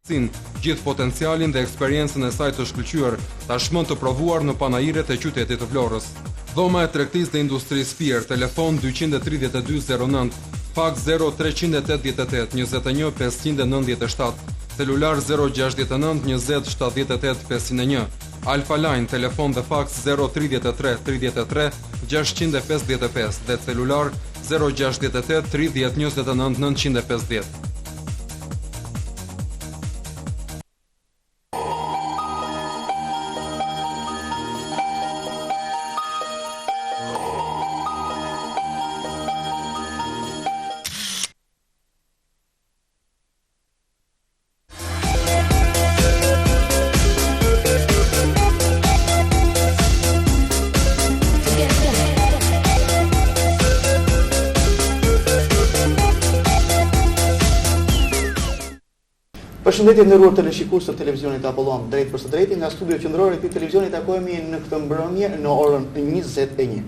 gjithë potencialin dhe eksperiencën e saj të shkëlqyer, tashmë të provuar në panajiret e qytetit të Vlorës. Dhoma e tregtisë dhe industrisë Fier, telefon 23209, faks 0388 21 597, celular 069 20 78 501, Alfa Line, telefon dhe faks 033 33 655 dhe celular 068 30 29 950. Përshëndetje nderuar teleshikues të televizionit Apollon, drejt për së drejti nga studio qendror i këtij televizioni takohemi në këtë mbrëmje në orën 21.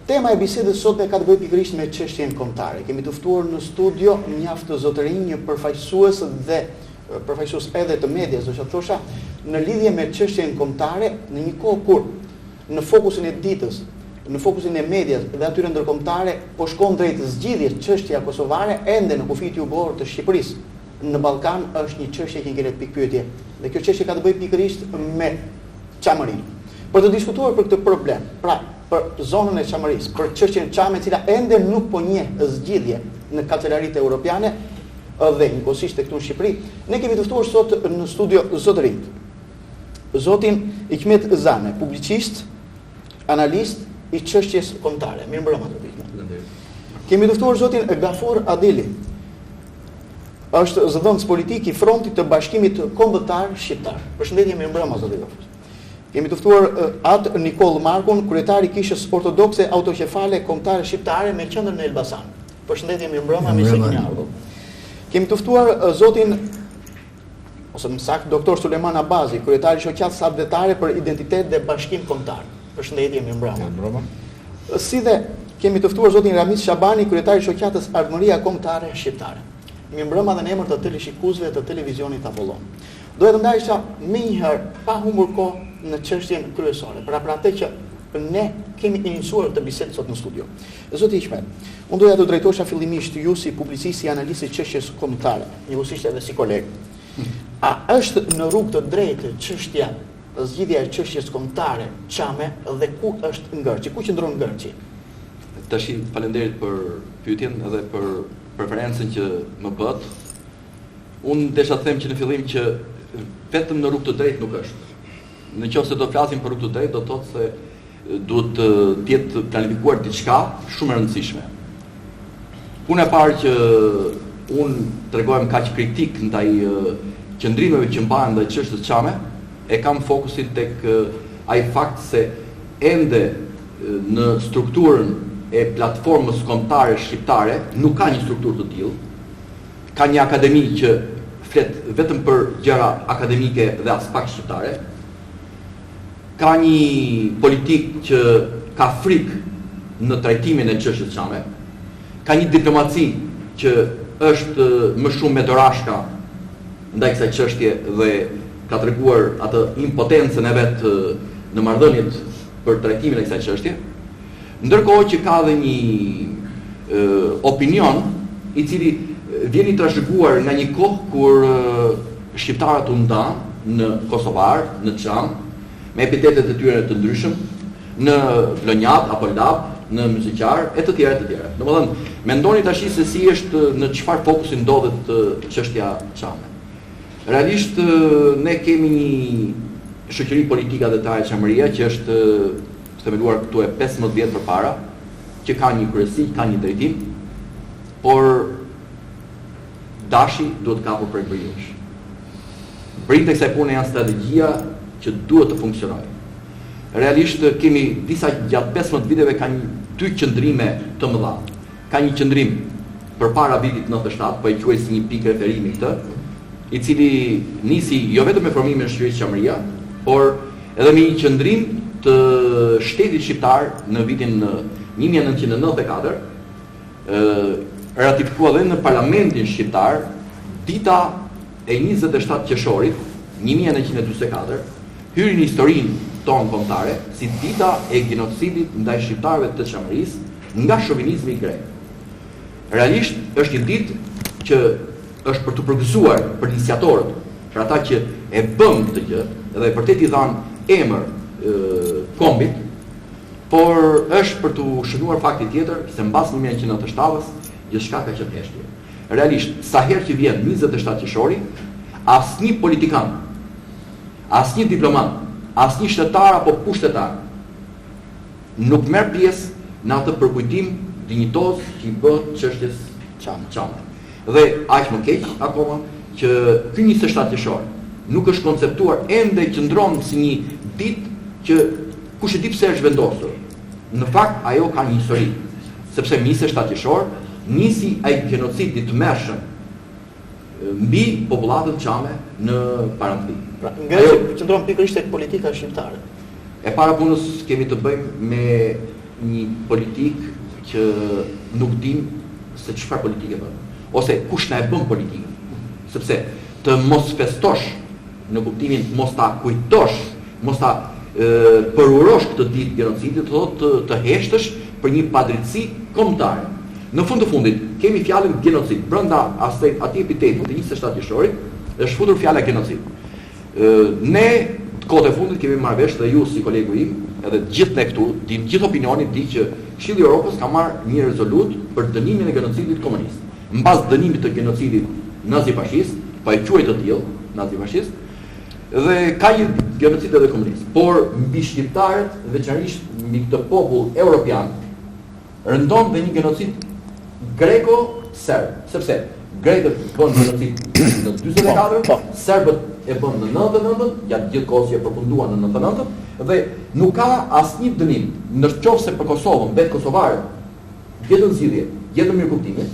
Tema e bisedës sot ka të bëjë pikërisht me çështjen kombëtare. Kemi të ftuar në studio mjaft zotërinj, një përfaqësues dhe përfaqësues edhe të medias, do të thosha, në lidhje me çështjen kombëtare në një kohë kur në fokusin e ditës, në fokusin e medias dhe atyre ndërkombëtare po shkon drejt zgjidhjes çështja kosovare ende në kufit jugor të Shqipërisë. Në Ballkan është një çështje që ngjelet pikpyetje dhe kjo çështje ka të bëjë pikërisht me Çamërinë. Për të diskutuar për këtë problem, pra për zonën e Çamërisë, për çështjen e Çamës, e cila ende nuk po njeh zgjidhje në kancelaritë europiane dhe njëkohësisht këtu në Shqipëri, ne kemi të ftuar sot në studio zotërinj. Zotin Hikmet Zane, publicist, analist i çështjes kombëtare. Mirëmbrëma zotërinj. Kemi të ftuar zotin Gafur Adili, është zëdhënës politik i Frontit të Bashkimit Kombëtar Shqiptar. Përshëndetje, mirëmbrëma zoti Gafur. Kemi të ftuar atë Nikol Markun, kryetari i Kishës Ortodokse Autokefale Kombëtare Shqiptare me qendrën në Elbasan. Përshëndetje, mirëmbrëma, mirë se keni ardhur. Kemi të ftuar zotin ose më saktë doktor Suleman Abazi, kryetari i Shoqatës Abdetare për Identitet dhe Bashkim Kombëtar. Përshëndetje, mirëmbrëma. Mirëmbrëma. Si dhe kemi të ftuar zotin Ramiz Shabani, kryetari i Shoqatës Ardmëria Kombëtare Shqiptare. Mirëmbrëma dhe në emër të teleshikuesve të televizionit Apollon. Doja të ndajsha më një herë pa humbur kohë në çështjen kryesore, për atë që ne kemi iniciuar të bisedë sot në studio. Zoti Hikmet, unë doja të drejtohesha fillimisht ju si publicist, si analist i çështjes kombëtare, njëkohësisht edhe si koleg. A është në rrugë të drejtë çështja, zgjidhja e çështjes kombëtare Çame dhe ku është ngërçi? Ku qëndron ngërçi? Tash faleminderit për pyetjen edhe për preferencën që më bët. Unë desha të them që në fillim që vetëm në rrugë të drejtë nuk është. Në qoftë se do flasim për rrugë të drejtë, do të thotë se duhet të jetë planifikuar diçka shumë e rëndësishme. Puna e parë që unë tregohem kaq kritik ndaj qëndrimeve që mbahen ndaj çështës Çame, e kam fokusin tek ai fakt se ende në strukturën e platformës kombëtare shqiptare nuk ka një strukturë të tillë. Ka një akademi që flet vetëm për gjëra akademike dhe as pak shqiptare. Ka një politik që ka frikë në trajtimin e çështjes Çame. Ka një diplomaci që është më shumë me dorashka ndaj kësaj çështje dhe ka treguar atë impotencën e vet në marrëdhëniet për trajtimin e kësaj çështje. Ndërkohë që ka dhe një opinion i cili vjen i trashëguar nga një kohë kur shqiptarët u ndanë në Kosovar, në Çam, me epitetet e tyre të ndryshëm, në Vlonjat apo Lap, në Mysiqar e të tjera e të tjera. Domethënë, mendoni tash se si është në çfarë fokusi ndodhet çështja Çame. Realisht ne kemi një shoqëri politike adhetare Çamëria që është themeluar këtu e 15 vjet përpara, që ka një kryesi, ka një drejtim, por dashi duhet kapur prej bërjush. Brinjtë e kësaj pune janë strategjia që duhet të funksionojë. Realisht kemi disa gjatë 15 viteve ka dy qëndrime të mëdha. Ka një qëndrim përpara vitit 97, po e quaj si një pikë referimi këtë, i cili nisi jo vetëm me formimin e shoqërisë Çamëria, por edhe me një qëndrim të shtetit shqiptar në vitin 1994, ratifikuar dhe në parlamentin shqiptar dita e 27 qershorit 1944 hyri në historinë tonë kombëtare si dita e genocidit ndaj shqiptarëve të Çamërisë nga shovinizmi grek. Realisht është një ditë që është për të përgëzuar për iniciatorët, për ata që e bën këtë gjë dhe vërtet i dhanë emër kombit, por është për të shënuar fakti tjetër se mbas 1997-s gjithçka ka qenë thjesht. Realisht, sa herë që vjen 27 qershori, asnjë politikan, asnjë diplomat, asnjë shtetar apo pushtetar nuk merr pjesë në atë përkujtim dinjitoz që i bëhet çështjes Çamit. Dhe aq më keq akoma që ky 27 qershor nuk është konceptuar ende qëndron si një ditë që kush e di pse është vendosur. Në fakt ajo ka një histori, sepse 27 qershor nisi ai genocidi të mëshëm mbi popullatën çame në Parantli. Pra, nga qëndron pikërisht tek politika shqiptare. E para punës kemi të bëjmë me një politikë që nuk dim se çfarë politike bën, ose kush na e bën politikën. Sepse të mos festosh në kuptimin mos ta kujtosh, mos ta përurosh këtë ditë genocidit, të heshtësh për një padrejtësi kombëtare. Në fund të fundit kemi fjalën genocid. Brenda atij epiteti të 27 qershorit është futur fjala genocid. Ne kohët e fundit kemi marrë vesh dhe ju si kolegu im, edhe gjithë ne këtu, gjithë opinionit di që Këshilli i Evropës ka marrë një rezolut për dënimin e genocidit komunist. Mbas dënimit të genocidit nazi-fashist, pa e quajtë të tillë nazi-fashist, dhe ka një genocid edhe komunist. Por mbi shqiptarët, veçanërisht mbi këtë popull evropian, rëndon dhe një genocid greko-serb, sepse grekët bën genocid në 44, serbët e bën në 99, gjatë gjithë kohës që e përfunduan në 99, dhe nuk ka asnjë dënim, nëse për Kosovën, bet kosovarët, gjetën zgjidhje, gjetën mirëkuptimin,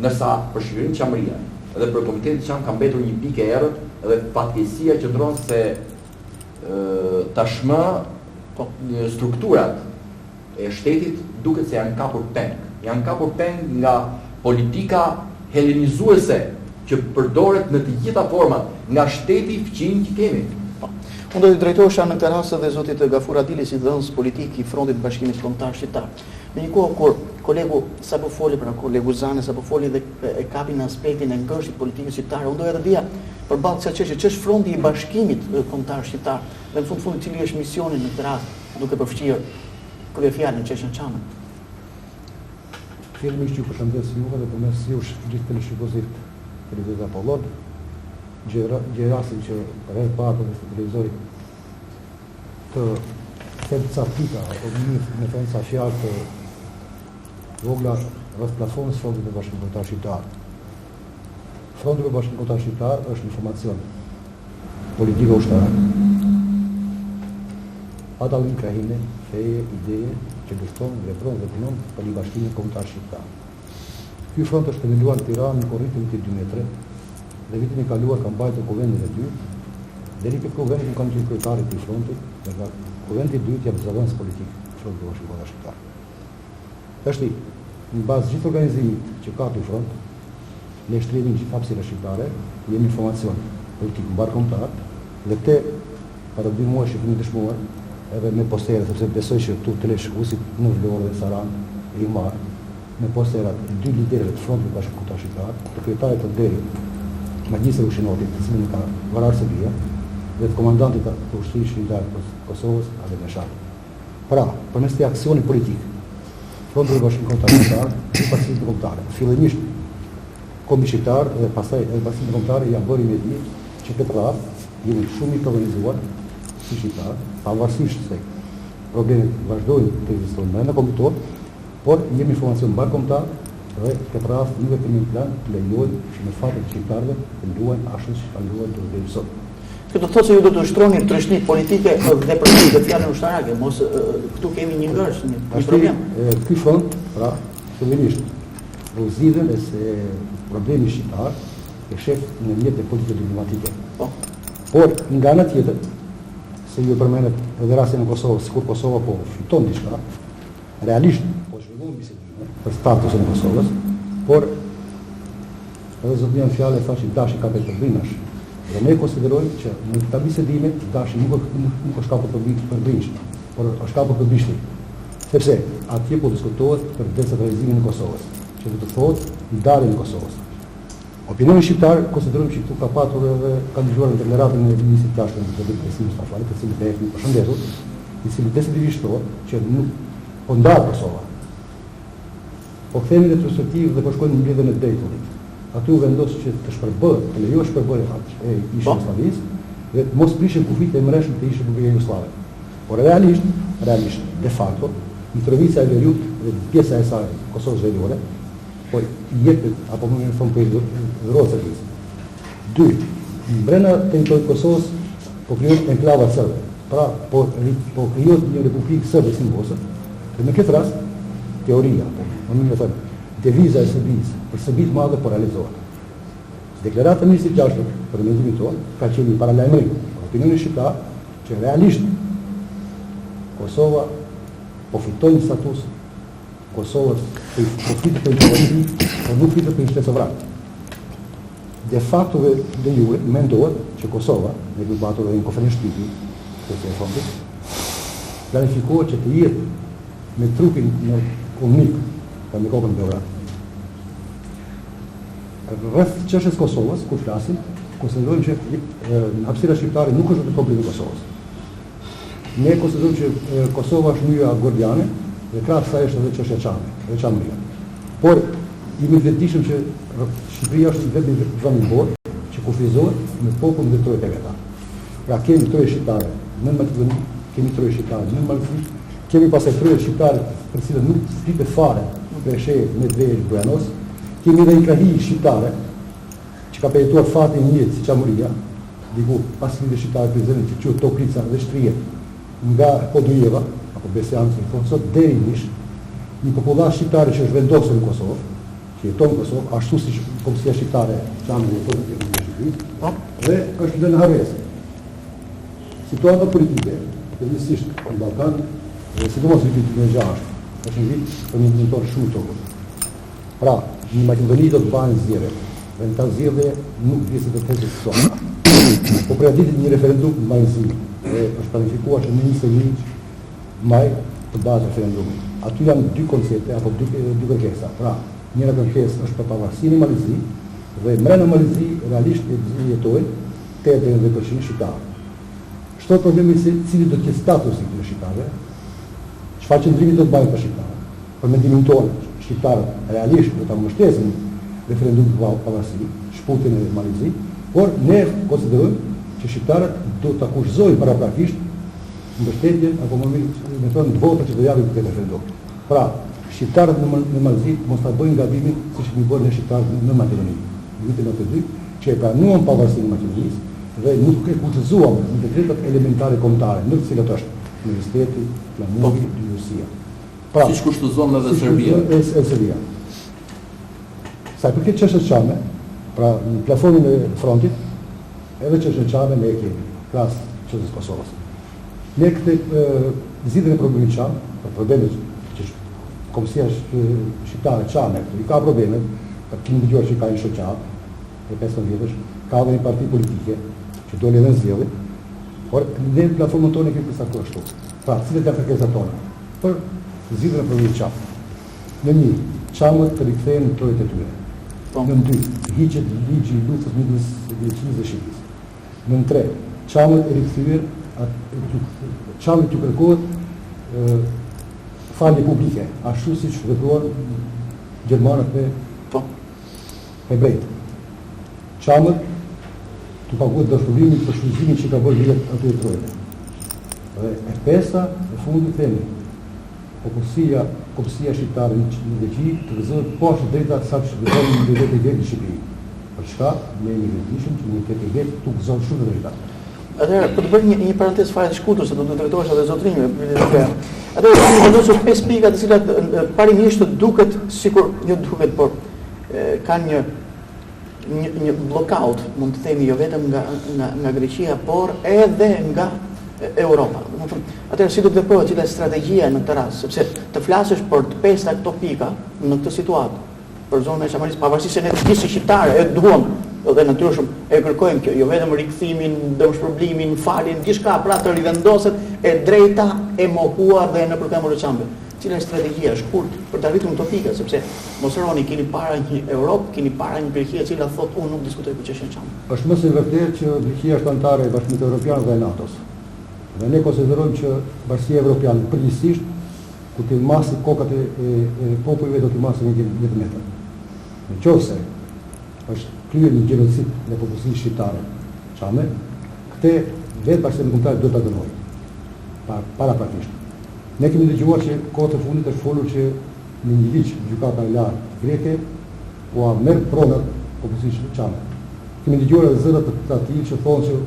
ndërsa për Shqipërinë Çamëria dhe për Komitetin Çam ka mbetur një pikë e errët dhe fatkeqësia qëndron se tashmë strukturat e shtetit duket se janë kapur peng. Janë kapur peng nga politika helenizuese që përdoret në të gjitha format nga shteti fqinj që kemi. Unë do të drejtohesha në këtë rast edhe zotit Gafur Adili si dhënës politik i Frontit të Bashkimit Kombëtar Shqiptar. Në një kohë kur kolegu sapo foli, pra kolegu Zane sapo foli dhe e kapi në aspektin e ngërshit politikës shqiptare, unë doja të dija përballë kësaj çështje, ç'është Fronti i Bashkimit Kombëtar Shqiptar dhe në fund cili është misioni në këtë rast duke përfshirë kryefjalën në çështjen Çame. Fillimisht ju përshëndes juve dhe përmes jush gjithë televizionit televizor Apollon, gjerasin që për herë parë në televizorit të them ca pika apo me thënë ca fjalë të vogla rreth platformës Frontit të Bashkimit Kombëtar Shqiptar. Fronti i Bashkimit Kombëtar Shqiptar është një formacion politika ushtarake. Ata një krahine, feje, ideje që dështon, vepron dhe punon për një Bashkimit Kombëtar Shqiptar. Ky front është themeluar në Tiranë në korritin e 2003 dhe vitin e kaluar ka mbajtur kuvendin e dytë. Deri te kuvendit në kanë qenë kryetarit të frontit, dhe kuvendi i dytë jam zëvendës politik Fronti i Bashkimit Kombëtar Shqiptar. Tashti, në bazë gjithë organizimit që ka ky front, ne shtrihemi gjithë hapësira shqiptare, jemi informacion politik mbar kombëtar dhe te para 2 muaj që kemi dëshmuar edhe me postere, sepse besoj që këtu të lesh usit në Vlorë dhe Saran i marë me posterat e 2 liderëve të Frontit të Bashkimit Kombëtar Shqiptar, të kryetarit të Derit, magjistër ushqinotit, të cilin ka Varar Serbia, dhe të komandantit të ushtrisë shqiptar të Kosovës, Ahmet Meshat. Pra, përmes këtij aksioni politik, Fronti i Bashkimit Kombëtar Shqiptar, i Bashkimit Kombëtar, fillimisht Kombi Shqiptar dhe pastaj edhe Bashkimit Kombëtar janë bërë me di që këtë radhë jemi shumë i organizuar si shqiptar, pavarësisht se problemet vazhdojnë të ekzistojnë në komitet, por jemi informacion mbar kombëtar dhe këtë rast një veprim plan të lejojë që në fakt të shqiptarëve të luajnë ashtu siç kanë luajtur deri deri sot. Këtë do të thotë se ju do të ushtroni trashëgimi politike dhe për fjalën ushtarake, mos këtu kemi një ngërsh, një problem. Ky front, pra, fillimisht u zgjidhen se problemi shqiptar e shef në mjet të politikës diplomatike. Por nga ana tjetër, se ju përmendet edhe rastin e Kosovës, sikur Kosova po fiton diçka, realisht po zhvillohen bisedime për statusin e Kosovës, por edhe zotënia në fjalë e thashë Dashi ka përbrinësh. Dhe ne konsiderojmë që në këta bisedime Dashi nuk është kapur përbrinësh, por është kapur përbishti. Sepse atje po diskutohet për decentralizimin e Kosovës, që do të thotë ndarjen e Kosovës. Opinioni shqiptar konsiderojmë që këtu ka patur edhe ka dëgjuar në deklaratën e ministrit të jashtëm të Besim Mustafalit, të cilin e përshëndetur, i cili definitivisht thotë që nuk po ndar Kosova. Po kthehemi në retrospektivë dhe po shkojmë në mbledhjen e Daytonit. Aty u vendos që të shpërbëhet, të lejohet shpërbërja e ishit Jugosllavisë dhe të mos prishin kufit e mreshëm të ishit Bugëria Jugoslave. Por realisht, de facto, Mitrovica e Veriut dhe pjesa e saj Kosovës Veriore, po i jepet apo më në thonë për Rosavicë. 2. Brenda territorit Kosovës po krijohet enklava serbe. Pra, po krijohet një republikë serbe si në Kosovë. Dhe në këtë rast, teoria, po më thënë, deviza e Serbisë për Serbitë madhe po realizohet. Deklarata e ministrit të jashtëm për mendimin tonë ka qenë një paralajmërim për opinionin shqiptar që realisht Kosova po fiton një status, Kosova po fitet për informaci, por nuk fitet për shtetë sovran. De facto de jure mendohet që Kosova, ne kemi patur edhe një konferencë shtypi, këtë e fondit, planifikohet që të jetë me trupin në unik për në kokën Beograd. Rreth çështjes Kosovës, kur flasim, konsiderojmë që hapësira shqiptare nuk është vetëm problemi i Kosovës. Ne konsiderojmë që Kosova është myja gordiane dhe krahas saj është edhe çështja çame, dhe çamëria. Por jemi të vetëdijshëm që Shqipëria është vetëm vend i botë që kufizohet me popull dhe trojet e veta. Pra kemi troje shqiptare në Maqedoni, kemi troje shqiptare në Malzi, kemi pastaj troje shqiptare për cilët nuk flitet fare për sheh me drejt Buenos. Kemi dhe një krahi shqiptare që ka përjetuar fatin një si Çamuria, diku pas lidhjes shqiptare prezente që quhet Toplica dhe shtrihet nga Podujeva apo Besianci, thonë sot deri një popullar shqiptare që është vendosur në Kosovë, që jeton në Kosovë, ashtu si kombësia shqiptare Çamuri jeton në Shqipëri, dhe është lënë harresë. Situata politike, përgjithsisht në Ballkan, dhe sidomos në vitin 2006, është një vit për një mentor shumë i tokur. Pra, në Maqedoni do të bëhen zgjedhje, dhe në ta zgjedhje nuk di se do të thjesë këto. Po përgatitet një referendum në Malzi, dhe është planifikuar që në 21 maj të bëhet referendumi. Aty janë dy koncepte apo dy kërkesa. Pra, njëra kërkesë është për pavarësinë e Malzi dhe mbrenda Malzi realisht jetojnë 89% shqiptarë. Shto problemi se cili do të ketë statusi të shqiptarëve, çfarë qëndrimi do të bëjnë për shqiptarët. Për mendimin tonë, shqiptarët realisht do ta mbështesin referendumin për pavarësi, shputin e Malzi, por ne konsiderojmë që shqiptarët do ta kushtojnë paraprakisht mbështetjen apo më mirë me thonë votat që do japin këtë referendum. Pra, shqiptarët në Malzi mos ta bëjnë gabimin siç kemi bërë ne shqiptarët në Maqedoni. Në vitin 92, që e pranuan pavarësinë e Maqedonisë dhe nuk e kushtuam në dekretat elementare kombëtare, ndër të cilat është Universiteti, Flamuri, Rusia. Pra, siç kushtozon edhe Serbia. Serbia. Sa i përket çështës çame, pra në plafonin e frontit, edhe çështën çame ne e kemi, krahas çështës Kosovës. Ne këtë zgjidhjen e problemit çam, për problemet që Kombësia shqiptare çame, i ka probleme, për kemi dëgjuar që ka një shoqat, për 15 vjetësh, ka dhe një parti politike që doli edhe zgjedhje, por ne në platformën tonë kemi përcaktuar ashtu. Pra, cilat janë kërkesat tona? Për zgjidhjen e problemit çam. Në një, çamët të rikthehen në trojet e tyre. Në 2, hiqet ligji i luftës midis Greqisë dhe Shqipërisë. Në 3, çamët e rikthyer, çamët të kërkohet falje publike, ashtu siç vepruan gjermanët me hebrejt. Çamët të paguhet dashurimin për shfrytëzimin që ka bërë vjet aty trojeve. Dhe e pesta në fundit themi, kombësia shqiptare në Greqi të gëzohet poshtë drejta sa që gëzohen në drejtë e në Shqipëri. Për çka ne jemi vetëdijshëm që në këtë vjet tu gëzohen shumë drejta. Atëherë, për të bërë një parantezë fare të shkurtër se do të drejtohesh edhe zotrinjve. Atëherë kemi vendosur 5 pika të cilat parimisht duket sikur jo duket, por kanë një blockout, mund të themi jo vetëm nga Greqia, por edhe nga Europa. Atëherë si do të veprohet, cila është strategjia në këtë rast, sepse të flasësh për të pesta këto pika në këtë situatë, për zonën e Çamarisë, pavarësisht se ne të gjithë shqiptarë e duam dhe natyrshëm e kërkojmë kjo, jo vetëm rikthimin, dëmshpërblimin, falin, gjithçka pra të rivendoset e drejta e mohuar dhe në përkëmbur të çambe. Cila është strategjia shkurt për të arritur këto pika, sepse mos harroni keni para një Europë, keni para një Greqi e cila thotë unë nuk diskutoj për çështjen e çambit. Është më së vërtetë që Greqia është anëtare e Bashkimit Evropian dhe NATO-s. Dhe ne konsiderojmë që Bashkia Evropiane përgjithsisht ku të masi kokat e popujve do të masi një metë. Në qoftë është kryer një gjenocid në popullsinë shqiptare, çame, këtë vetë Bashkimi Kombëtar do ta dënojë. Paraprakisht. Ne kemi dëgjuar që kohët e fundit është folur që në një ligj gjykata e lartë greke u merr pronat popullsisë çame. Kemi dëgjuar edhe zëra të tillë që thonë që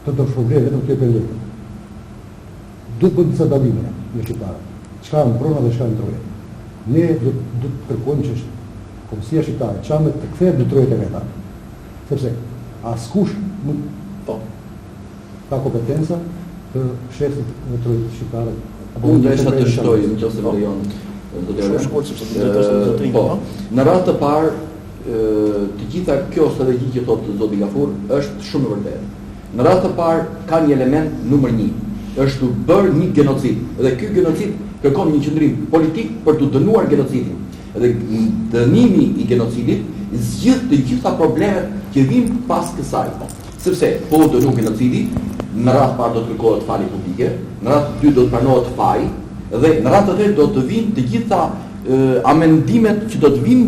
të dëshpërblej vetëm këtë lekë. Duhet bëjmë disa dallime në shqiptarë. Çka në prona dhe çka në troje. Ne do të kërkojmë që Kombësia Shqiptare çame të kthehet në trojet e veta. Sepse askush nuk ka kompetenca të shefit në trojet shqiptare. Unë desha të shtoj nëse më lejon Po. Në rast të parë, të gjitha kjo strategji që thotë zoti Gafur është shumë e vërtetë. Në rast të parë ka një element numër 1, është të bërë një genocid. Dhe ky genocid kërkon një qëndrim politik për të dënuar genocidin. Dhe dënimi i genocidit zgjidh të gjitha problemet që vijnë pas kësaj. Sepse po dënu genocidi, në rast parë do të kërkohet falje publike, në rast të dytë do të pranohet faji, dhe në rast të tretë do të vinë të gjitha amendimet që do të vinë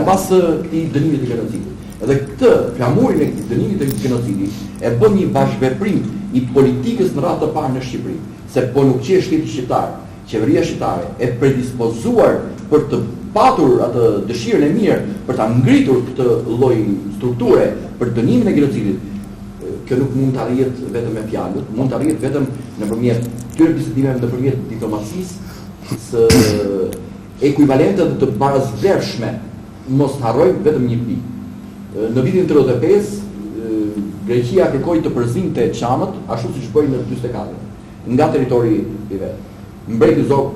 pas këtij dënimi të genocidit. Dhe këtë flamurin e këtij dënimi të genocidit e bën një bashkëveprim i politikës në rast të parë në Shqipëri, se po nuk qe shteti shqiptar, qeveria shqiptare e predispozuar për të patur atë dëshirën e mirë për ta ngritur këtë lloj strukture për dënimin e genocidit. Kjo nuk mund të arrihet vetëm me fjalët, mund të arrihet vetëm nëpërmjet këtyre bisedimeve, nëpërmjet diplomacisë së ekuivalente dhe të barazvlershme. Mos harrojmë vetëm një pikë. Në vitin 85 Greqia kërkoi të përzinte çamët ashtu siç bëi në 44 nga territori i vet. Mbreti Zog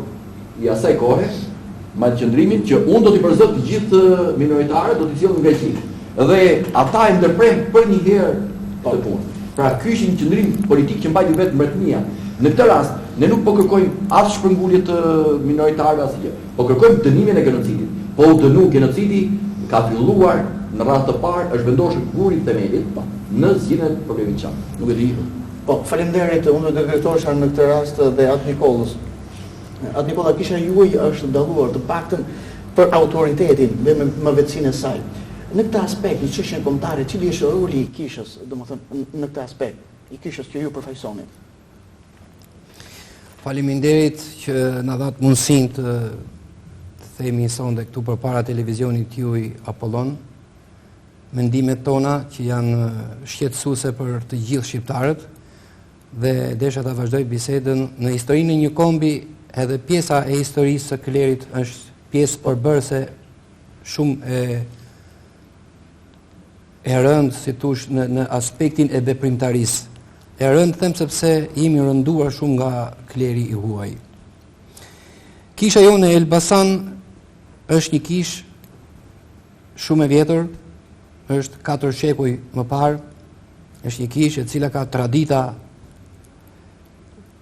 i asaj kohe me qëndrimin që unë do t'i përzë të gjithë minoritarët, do t'i sjell në Greqi. Dhe ata e ndërprejnë për një herë këtë punë. Pra ky ishte një qëndrim politik që mbajti vetë mbretëria. Në këtë rast, ne nuk po kërkojmë as shpërngulje të minoritarëve asgjë, po kërkojmë dënimin e genocidit. Po u dënu genocidi ka filluar në rast të parë, është vendosur kuri i themelit në zgjidhjen e problemit çam. Nuk e di. Po, faleminderit, unë do të drejtohesha në këtë rast dhe Atë Nikollës. Atë Nikolla, kisha juaj është dalluar të paktën për autoritetin dhe me vetësinë e saj. Në këtë aspekt, në çështjen kombëtare, cili është roli i kishës, domethënë në këtë aspekt, i kishës që ju përfaqësoni? Faleminderit që na dhat mundësinë të themi sonde këtu përpara televizionit juaj Apollon. Mendimet tona që janë shqetësuese për të gjithë shqiptarët dhe desha ta vazhdoj bisedën në historinë e një kombi. Edhe pjesa e historisë së klerit është pjesë përbërëse shumë e rëndë, si tush, në aspektin e veprimtarisë. E rëndë them sepse jemi rënduar shumë nga kleri i huaj. Kisha jonë e Elbasan është një kish shumë e vjetër, është 4 shekuj më parë, është një kish e cila ka tradita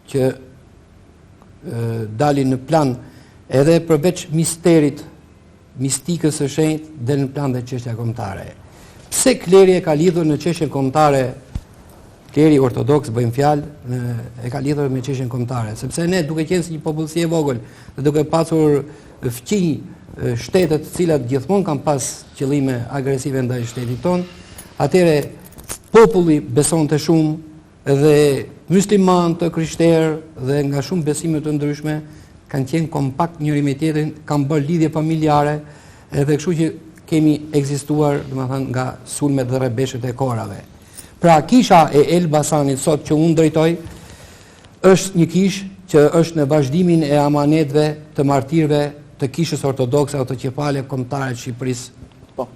që dalin në plan edhe përveç misterit, mistikës së shenjtë, del në plan dhe çështja kombëtare. Pse kleri e ka lidhur në çështjen kombëtare? Kleri ortodoks, bëjmë fjalë, e ka lidhur me çështjen kombëtare, sepse ne duke qenë si një popullsi e vogël dhe duke pasur fqinj shtetet të cilat gjithmonë kanë pas qëllime agresive ndaj shtetit ton, atëre populli besonte shumë dhe musliman të krishterë dhe nga shumë besime të ndryshme kanë qenë kompakt njëri me tjetrin, kanë bërë lidhje familjare edhe kështu që kemi ekzistuar, domethënë, nga sulmet dhe rrebeshët e korave. Pra kisha e Elbasanit sot që unë drejtoj është një kish që është në vazhdimin e amanetëve të martirëve të kishës ortodokse apo të qepale kombëtare të Shqipërisë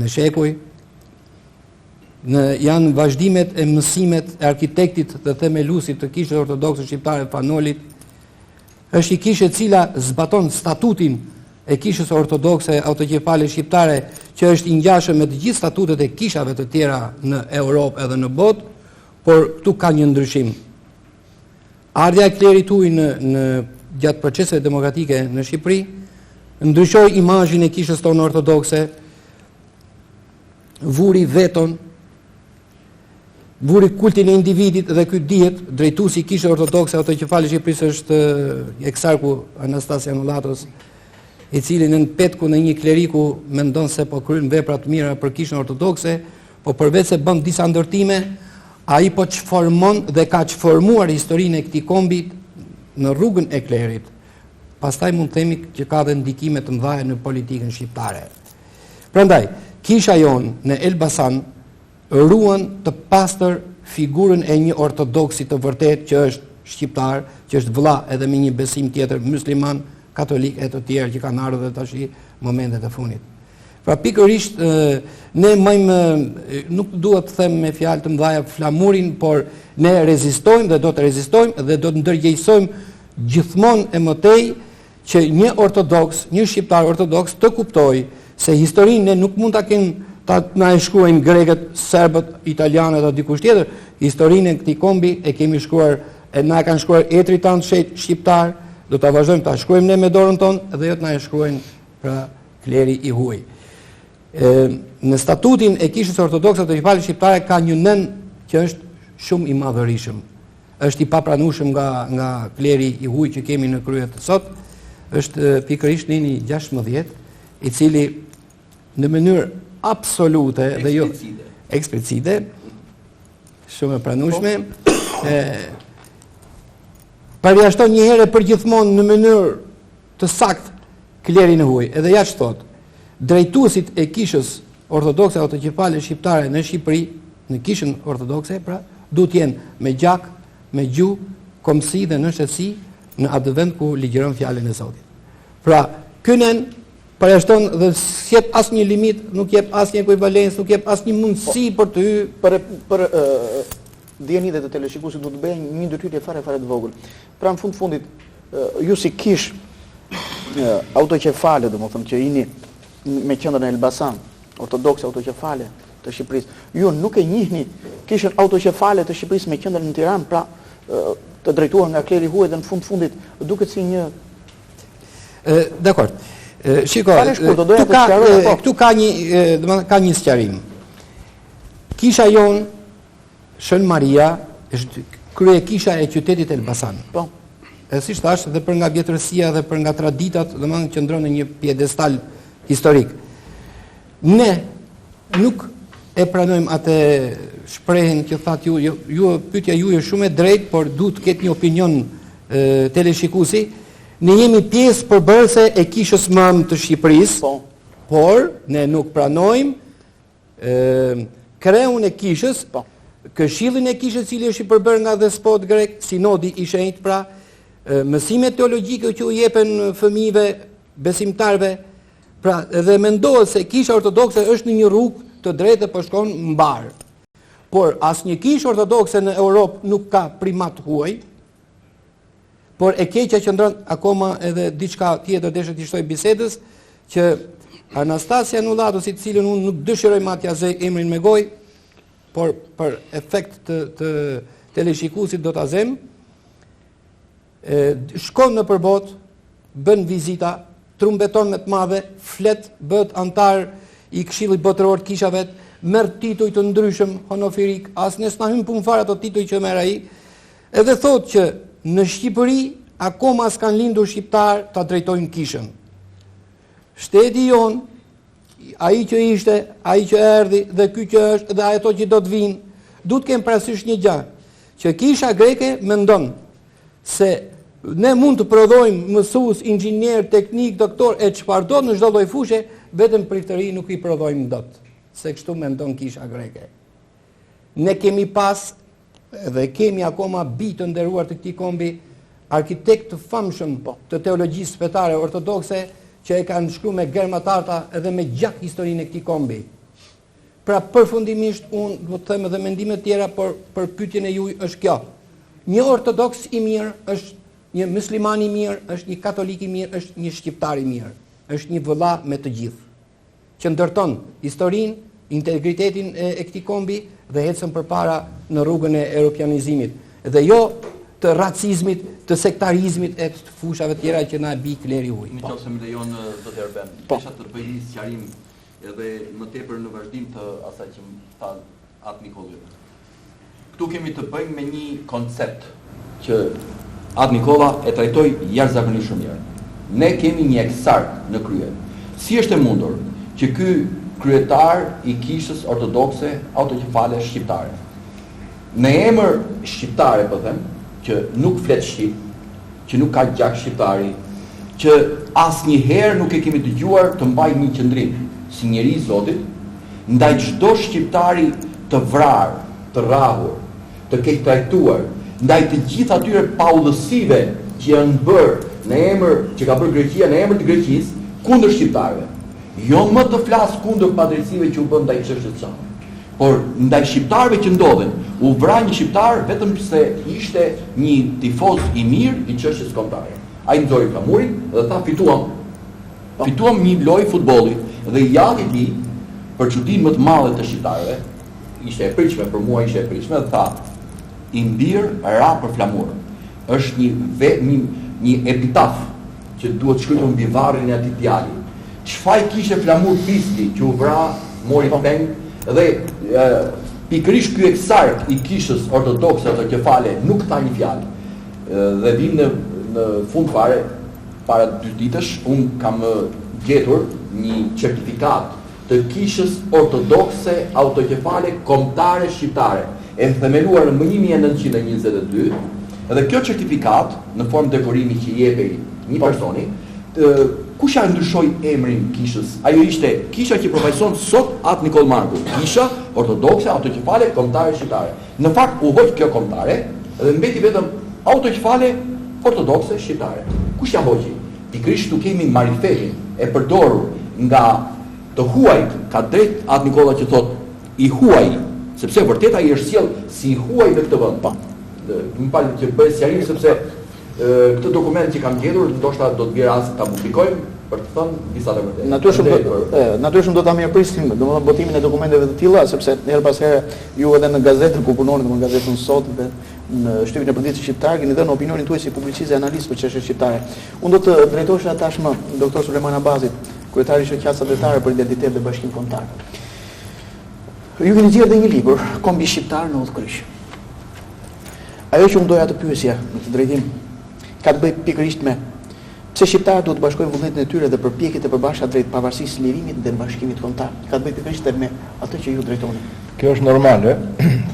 në shekuj. Janë vazhdimet e mësimet e arkitektit dhe themeluesit të kishës ortodokse shqiptare Fanolit. Është një kishë e cila zbaton statutin e kishës ortodokse autokefale shqiptare që është i ngjashëm me të gjithë statutet e kishave të tjera në Europë edhe në botë, por këtu ka një ndryshim. Ardha e klerit huaj në gjatë proceseve demokratike në Shqipëri ndryshoi imazhin e kishës tonë ortodokse, vuri veton, vuri kultin e individit dhe ky dihet drejtuesi i kishës ortodokse autokefale Shqipërisë është Eksarku Anastasia Nullatos, i cili në petku në një kleriku mendon se po kryen vepra të mira për kishën ortodokse, po përveç se bën disa ndërtime, ai po çformon dhe ka çformuar historinë e këtij kombi në rrugën e klerit. Pastaj mund të themi që ka dhe ndikime të mëdha në politikën shqiptare. Prandaj, kisha jon në Elbasan ruan të pastër figurën e një ortodoksi të vërtet që është shqiptar, që është vëlla edhe me një besim tjetër musliman, katolik e të tjerë që kanë ardhur dhe tash momentet e fundit. Pra pikërisht ne nuk duhet të them me fjalë të mëdha flamurin, por ne rezistojmë dhe do të rezistojmë dhe do të ndërgjegjësojmë gjithmonë e mëtej që një ortodoks, një shqiptar ortodoks të kuptojë se historinë ne nuk mund ta na e shkruajnë grekët, serbët, italianët apo dikush tjetër. Historinë e këtij kombi e kemi shkruar, na e kanë shkruar etrit tanë shqiptar. Do ta vazhdojmë ta shkruajmë ne me dorën tonë dhe jo të na e shkruajnë pra kleri i huaj. Në statutin e kishës ortodokse autokefale shqiptare ka një nën që është shumë i madhërisëm. Është i papranueshëm nga kleri i huaj që kemi në krye të sot, është pikërisht nini 16, i cili në mënyrë absolute dhe jo eksplicite, shumë e pranueshme, përjashton një herë përgjithmonë në mënyrë të saktë klerin e huaj. Edhe ja që thot, drejtuesit e kishës ortodokse autokefale shqiptare në Shqipëri, në kishën ortodokse, pra, duhet jenë me gjak, me gjuhë, komsi dhe në shtetësi në atë vend ku ligjëron fjalën e Zotit. Pra, kynen përjashton dhe s'jep asnjë limit, nuk jep asnjë ekuivalencë, nuk jep asnjë mundësi për të hyrë për dijenit dhe të teleshikuesit do të bëjë një ndërhyrje fare të vogël. Pra në fundit ju si kish autokefale, domethënë që jeni me qendrën e Elbasan, ortodokse autokefale të Shqipërisë, ju nuk e njihni kishën autokefale të Shqipërisë me qendrën në Tiranë, pra të drejtuar nga kleri huaj dhe në fundit duket si një Dakor. Shiko, këtu ka një sqarim. Kisha jon Shën Maria është krye kisha e qytetit Elbasan. Po. E si thash, dhe për nga vjetërësia dhe për nga traditat, domethënë qëndron në një piedestal historik. Ne nuk e pranojmë atë shprehjen që thatë ju pyetja juaj është shumë e drejtë, por duhet të ketë një opinion teleshikuesi. Ne jemi pjesë përbërëse e kishës mëmë të Shqipërisë, por ne nuk pranojmë kreun e kishës, këshillin e kishës cili është i përbërë nga despot grek, sinodi i shenjtë, pra mësime teologjike që u jepen fëmijëve besimtarve, pra dhe mendohet se kisha ortodokse është në një rrugë të drejtë po shkon mbar. Por asnjë kishë ortodokse në Europë nuk ka primat huaj, por e keqja qëndron akoma edhe diçka tjetër desha të shtoj bisedës, që Anastasia Nullatos, i cilën unë nuk dëshiroj ma t'ja zej emrin me gojë, por për efekt të teleshikuesit do t'a zem, shkon në përbot, bën vizita, trumbeton me të madhe, flet, bëhet antar i Këshillit Botëror të Kishave, merr tituj të ndryshëm honofirik, as ne s'na hyn punë fare ato tituj që merr ai, edhe thotë që në Shqipëri akoma s'kan lindur shqiptar ta drejtojnë kishën. Shteti jon, ai që ishte, ai që erdhi dhe ky që është dhe ato që do të vinë, duhet kem parasysh një gjë, që kisha greke mendon se ne mund të prodhojmë mësues, inxhinier, teknik, doktor e çfarë do në çdo lloj fushë, vetëm pritëri nuk i prodhojmë dot, se kështu mendon kisha greke. Ne kemi pas dhe kemi akoma bi të nderuar të këtij kombi, arkitekt të famshëm të teologjisë fetare ortodokse, që e kanë shkruar me germatarta edhe me gjak historinë e këtij kombi. Pra përfundimisht unë do të them edhe mendime të tjera, por për pyetjen e juaj është kjo. Një ortodoks i mirë është një musliman i mirë, është një katolik i mirë, është një shqiptar i mirë. është një vëlla me të gjithë, që ndërton historinë, integritetin e këtij kombi dhe ecën përpara në rrugën e europianizimit dhe jo të racizmit, të sektarizmit e të fushave tjera që na bi Kleri Huj. Nëse më lejon zoti Erben, kisha të bëj një sqarim edhe më tepër në vazhdim të asaj që më tha Atë Nikolli. Këtu kemi të bëjmë me një koncept që Atë Nikolla e trajtoi jashtëzakonisht shumë mirë. Ne kemi një eksark në krye. Si është e mundur që ky kryetar i kishës ortodokse autokefale shqiptare, në emër shqiptare po them, që nuk flet shqip, që nuk ka gjak shqiptari, që asnjëherë nuk e kemi dëgjuar të mbajë një qendrim si njeri i Zotit ndaj çdo shqiptari të vrarë, të rrahur, të keq trajtuar, ndaj të gjithë atyre paullësive që janë bërë në emër që ka bërë Greqia në emër të Greqisë kundër shqiptarëve. Jo më të flas kundër padrejtësive që u bën ndaj çështës së por ndaj shqiptarëve që ndodhen, u vra një shqiptar vetëm se ishte një tifoz i mirë i çështjes kombëtare. Ai nxori flamurin dhe tha fituam. Fituam një lojë futbolli dhe jati i tij për çudinë më të madhe të shqiptarëve, ishte e pritshme për mua, ishte e pritshme dhe tha i mbir ra për flamurën. Është një epitaf që duhet shkruar mbi varrin e atij djali. Çfarë kishte flamur Pisti që u vra, mori peng dhe pikërisht ky eksark i kishës ortodokse ato kefale nuk tha një fjalë dhe vim në fund fare para 2 ditësh un kam gjetur një certifikat të kishës ortodokse autokefale kombëtare shqiptare e themeluar në 1922 dhe kjo certifikat në formë dekorimi që jepej një personi kush ja ndryshoi emrin kishës? Ajo ishte kisha që përfaqëson sot Atë Nikoll Marku, kisha ortodokse autokefale kombëtare shqiptare. Në fakt u hoq kjo kombëtare dhe mbeti vetëm autokefale ortodokse shqiptare. Kush ja hoqi? Pikërisht tu kemi marifetin e përdorur nga të huajt, ka drejt Atë Nikolla që thot i huaj, sepse vërtet ai është sjell si i huaj në këtë vend. Më fal që bëj sqarim sepse këtë dokument që kam gjetur, ndoshta do të bie rast ta publikojmë për të thënë disa të vërtetë. Natyrisht do ta mirëprisim, domethënë botimin e dokumenteve të tilla, sepse her pas here ju edhe në gazetën ku punoni, domethënë gazetën Sot dhe në shtypin e përditshëm shqiptar keni dhënë opinionin tuaj si publicist dhe analist për çështjet shqiptare. Unë do të drejtohesha tashmë doktor Sulejman Abazit, kryetari i shoqatës adretare për identitet dhe bashkim kombëtar. Ju keni dhënë një libër, Kombi shqiptar në udhkryq. Ajo që unë doja të pyesja në të drejtim ka të bëjë pikërisht me pse shqiptarët duhet të bashkojnë vullnetin e tyre dhe përpjekjet e përbashkëta drejt pavarësisë së lirimit dhe bashkimit kombëtar. Ka të bëjë pikërisht me atë që ju drejtoni. Kjo është normale,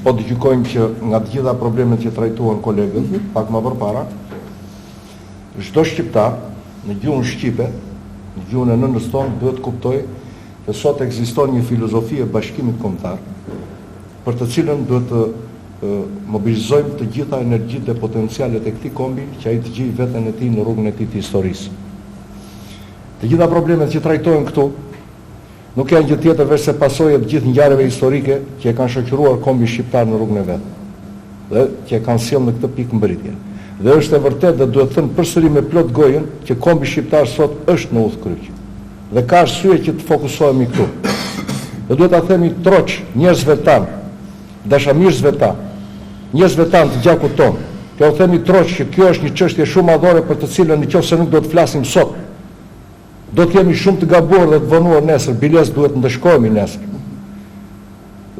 po të gjykojmë që nga të gjitha problemet që trajtuan kolegët, pak më përpara, çdo shqiptar në gjuhën shqipe, në gjuhën e nënës tonë, duhet të kuptojë se sot ekziston një filozofi e bashkimit kombëtar, për të cilën duhet të mobilizojmë të gjitha energjitë dhe potencialet e këtij kombi që ai të gjejë veten e tij në rrugën e tij të historisë. Të gjitha problemet që trajtohen këtu nuk janë gjë tjetër veç se pasojë të gjithë ngjarjeve historike që e kanë shoqëruar kombin shqiptar në rrugën e vet dhe që e kanë sjellë në këtë pikë mbërritje. Dhe është e vërtetë dhe duhet thënë përsëri me plot gojën që kombi shqiptar sot është në udhkryq. Dhe ka arsye që të fokusohemi këtu. Dhe duhet ta themi troç njerëzve tan, dashamirësve tan, njerëzve tan të gjakut ton. Kjo u themi troç që kjo është një çështje shumë madhore për të cilën nëse nuk do të flasim sot, do të jemi shumë të gabuar dhe të vonuar nesër, biles duhet të ndëshkohemi nesër.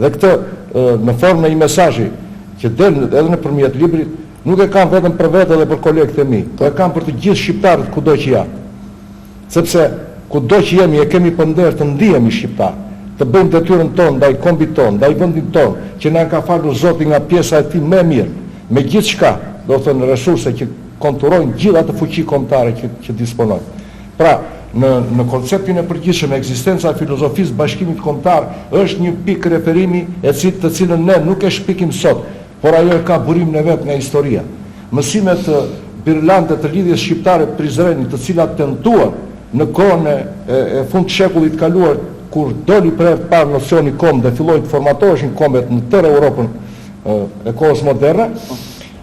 Dhe këtë në formë në një mesazhi që del edhe nëpërmjet librit, nuk e kam vetëm për vete dhe për kolegët e mi, por e kam për të gjithë shqiptarët kudo që janë. Sepse kudo që jemi e kemi për nder të ndihemi shqiptar, të bëjmë detyrën tonë ndaj kombit tonë, ndaj vendit tonë, që na ka falur Zoti nga pjesa e tij më e mirë, me gjithçka, do të thënë resurse që konturojnë gjithë atë fuqi kombëtare që disponojnë. Pra, në konceptin e përgjithshëm ekzistenca e filozofisë bashkimit kombëtar është një pikë referimi të cilën ne nuk e shpikim sot, por ajo ka burimin e vet nga historia. Mësimet birlante të lidhjes shqiptare-prizrenit, të cilat tentuan në kohën e fund të shekullit kaluar, kur doli për herë të parë nocioni komb dhe filloi të formatoheshin kombet në tërë Europën e kohës moderne,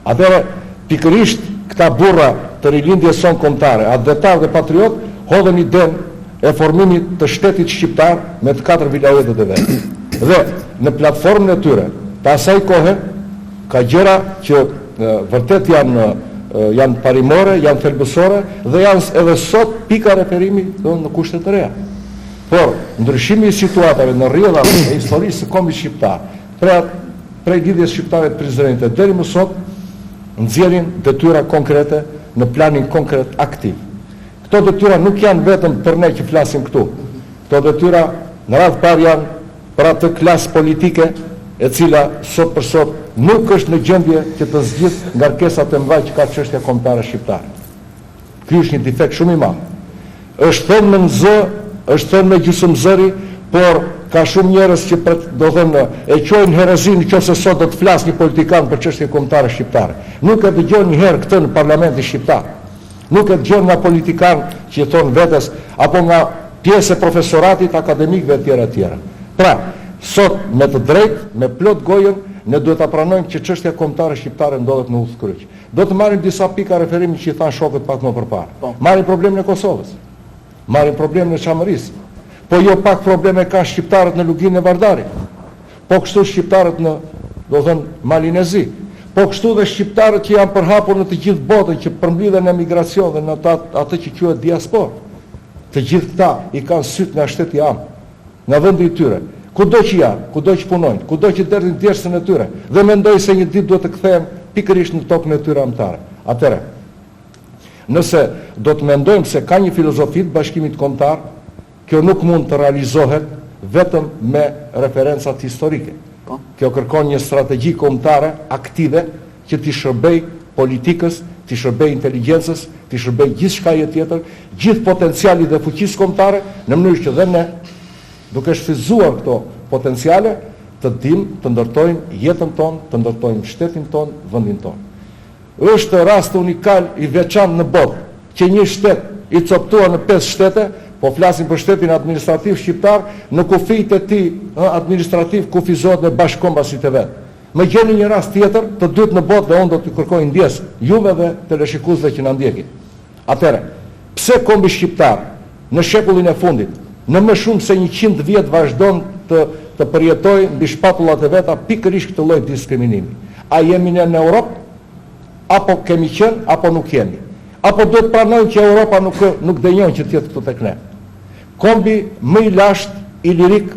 atëherë pikërisht këta burra të rilindjes son kombëtare, advetar dhe patriot, hodhen idenë e formimit të shtetit shqiptar me të 4 vilajetet e vetë. Dhe në platformën e tyre, të asaj kohe, ka gjëra që vërtet janë parimore, janë thelbësore dhe janë edhe sot pika referimi në kushtet të reja. Por, ndryshimi i situatave në rrjedhat e historisë së kombit shqiptar, prej lidhjes shqiptare të Prizrenit deri më sot, nxjerrin detyra konkrete në planin konkret aktiv. Këto detyra nuk janë vetëm për ne që flasim këtu. Këto detyra në radhë parë janë për atë klasë politike e cila sot për sot nuk është në gjendje që të zgjidhë ngarkesat e mëdha që ka çështja kombëtare shqiptare. Ky është një defekt shumë i madh. Është thënë me zë, është thënë me gjysmëzëri, por ka shumë njerëz që do thënë e quajnë herezin nëse sot do të flasë një politikan për çështje kombëtare shqiptare. Nuk e dëgjon një herë këtë në Parlamentin shqiptar. Nuk e dëgjon nga politikan që thonë vetes apo nga pjesë e profesoratit akademikëve e tjera. Pra, sot me të drejtë, me plot gojën, ne duhet ta pranojmë që çështja kombëtare shqiptare ndodhet në udhkryq. Do të marrim disa pika referimi që i thanë shokët pak më përpara. Marrim problemin e Kosovës. Marrim problemin e Çamërisë. Po jo pak probleme ka shqiptarët në Luginën e Vardarit. Po kështu shqiptarët në, do thënë, Malinezi. Po kështu dhe shqiptarët që janë përhapur në të gjithë botën, që përmblidhen në migracion dhe në atë që quhet diaspor. Të gjithë këta i kanë sytë nga shteti am, nga vendi i tyre. Kudo që janë, kudo që punojnë, kudo që derdhin djersën e tyre, dhe mendoj se një ditë duhet të kthehen pikërisht në tokën e tyre amtare. Atëre, nëse do të mendojmë se ka një filozofi të bashkimit kombëtar, kjo nuk mund të realizohet vetëm me referencat historike. Kjo kërkon një strategji kombëtare aktive që t'i shërbej politikës, t'i shërbej inteligjencës, t'i shërbej gjithë shkaje tjetër, gjithë potencialit dhe fuqisë kombëtare, në mënyrë që dhe ne, duke shfrytzuar këto potenciale, të dimë të ndërtojmë jetën tonë, të ndërtojmë shtetin tonë, vendin tonë. Është rast unikal i veçantë në botë që një shtet i coptuar në 5 shtete, po flasim për shtetin administrativ shqiptar, në kufijt e tij administrativ kufizohet me bashkëkombasit e vet. Më gjeni një rast tjetër, të dytë në botë dhe unë do t'ju kërkoj ndjes, juve dhe teleshikuesve që na ndjekin. Atëherë, pse kombi shqiptar në shekullin e fundit, në më shumë se 100 vjet vazhdon të përjetojë mbi shpatullat e veta pikërisht këtë lloj diskriminimi? A jemi ne në Europë? Apo kemi qenë, apo nuk jemi? Apo duhet pranojmë që Europa nuk dënjon që të jetë këtu tek ne? Kombi më i lashtë, i lirik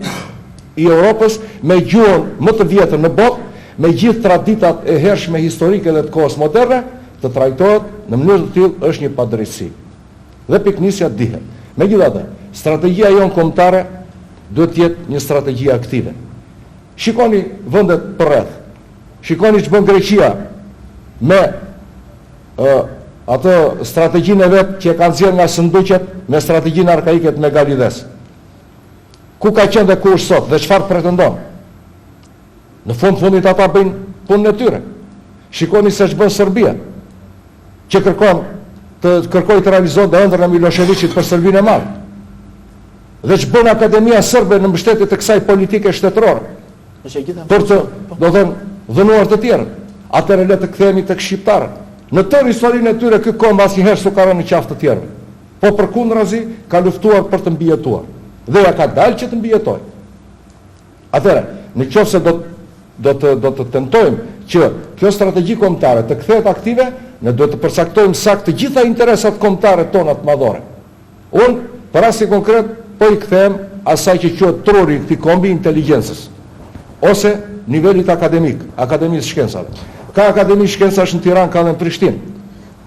i Europës, me gjuhën më të vjetër në botë, me gjithë traditat e hershme historike dhe të kohës moderne, të trajtohet në mënyrë të tillë është një padrejtësi. Dhe piknisja dihet. Megjithatë, strategjia jonë kombëtare duhet të jetë një strategji aktive. Shikoni vendet përreth. Shikoni ç'bën Greqia me atë strategjinë e vet që e kanë nxjerrë nga Sënduqet me strategjinë arkaike të Megalides. Ku ka qenë dhe ku është sot dhe çfarë pretendon? Në fundit ata bëjnë punën e tyre. Shikoni se ç'bën Serbia, që kërkoi të realizohet dhe ëndër në Miloševićit për Serbinë e Madhe. Dhe ç'bën Akademia Serbe në mbështetje të kësaj politike shtetërore. Për të, do të thënë, dhënuar të tjerët. Atëherë le të kthehemi tek shqiptarët. Në tërë historinë e tyre ky komb asnjëherë s'u ka rënë në qafë të tjerëve. Po përkundrazi ka luftuar për të mbijetuar dhe ja ka dalë që të mbijetojë. Atëherë, nëse do të tentojmë që kjo strategji kombëtare të kthehet aktive, ne duhet të përcaktojmë saktë të gjitha interesat kombëtare tona të madhore. Unë për rasti konkret po i kthem asaj që quhet truri i këtij kombi inteligjencës ose nivelit akademik, akademisë shkencave. Ka akademi shkencash në Tiranë, ka dhe në Prishtinë.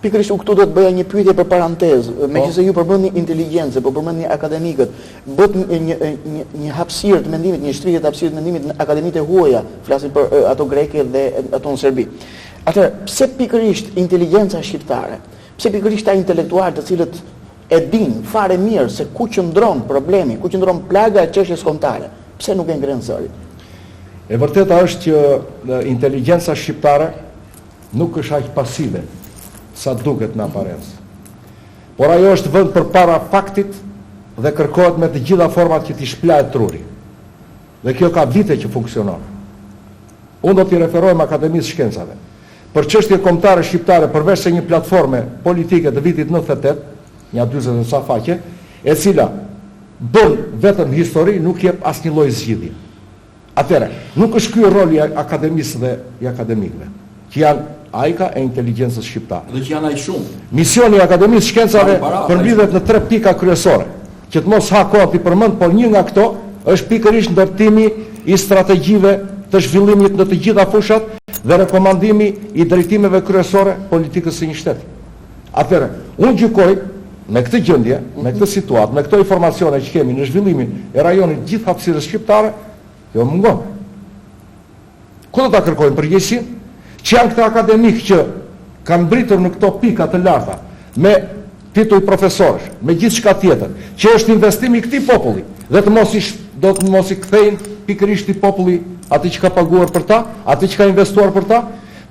Pikërisht këtu do të bëja një pyetje për parantezë, meqense ju përmendni inteligjencë, po përmendni akademikët, bët një hapësirë të mendimit, një shtrihje të hapësirë të mendimit në akademitë e huaja, flasim për ato greke dhe ato në Serbi. Atëherë, pse pikërisht inteligjenca shqiptare? Pse pikërisht ta intelektualë të cilët e dinë fare mirë se ku qëndron problemi, ku qëndron plaga e çështjes kombëtare? Pse nuk e ngren zërin? E vërteta është që inteligjenca shqiptare nuk është aq pasive sa duket në aparencë. Por ajo është vënë përpara faktit dhe kërkohet me të gjitha format që t'i shplahet truri. Dhe kjo ka vite që funksionon. Unë do t'i referojmë Akademisë Shkencave. Për çështje kombëtare shqiptare, përveç se një platforme politike të vitit 98, një 40 sa faqe, e cila bën vetëm histori, nuk jep asnjë lloj zgjidhje. Atëherë, nuk është ky roli i akademisë dhe i akademikëve, që janë AIKA e inteligjencës shqiptare. Dhe që janë aq shumë. Misioni i Akademisë Shkencave përmbledhet në 3 pika kryesore, që të mos ha kohë ti përmend, por një nga këto është pikërisht ndërtimi i strategjive të zhvillimit në të gjitha fushat dhe rekomandimi i drejtimeve kryesore politikës së një shteti. Atëherë, unë gjykoj me këtë gjendje, me këtë situatë, me këto informacione që kemi në zhvillimin e rajonit gjithë hapësirës shqiptare, jo mungon. Ku do ta kërkojmë përgjegjësinë? Që janë këta akademikë që kanë mbritur në këto pika të larta, me titull profesorësh, me gjithë shka tjetër, që është investimi i këtij populli, dhe do të mos i kthejnë pikërisht i populli atë që ka paguar për ta, atë që ka investuar për ta,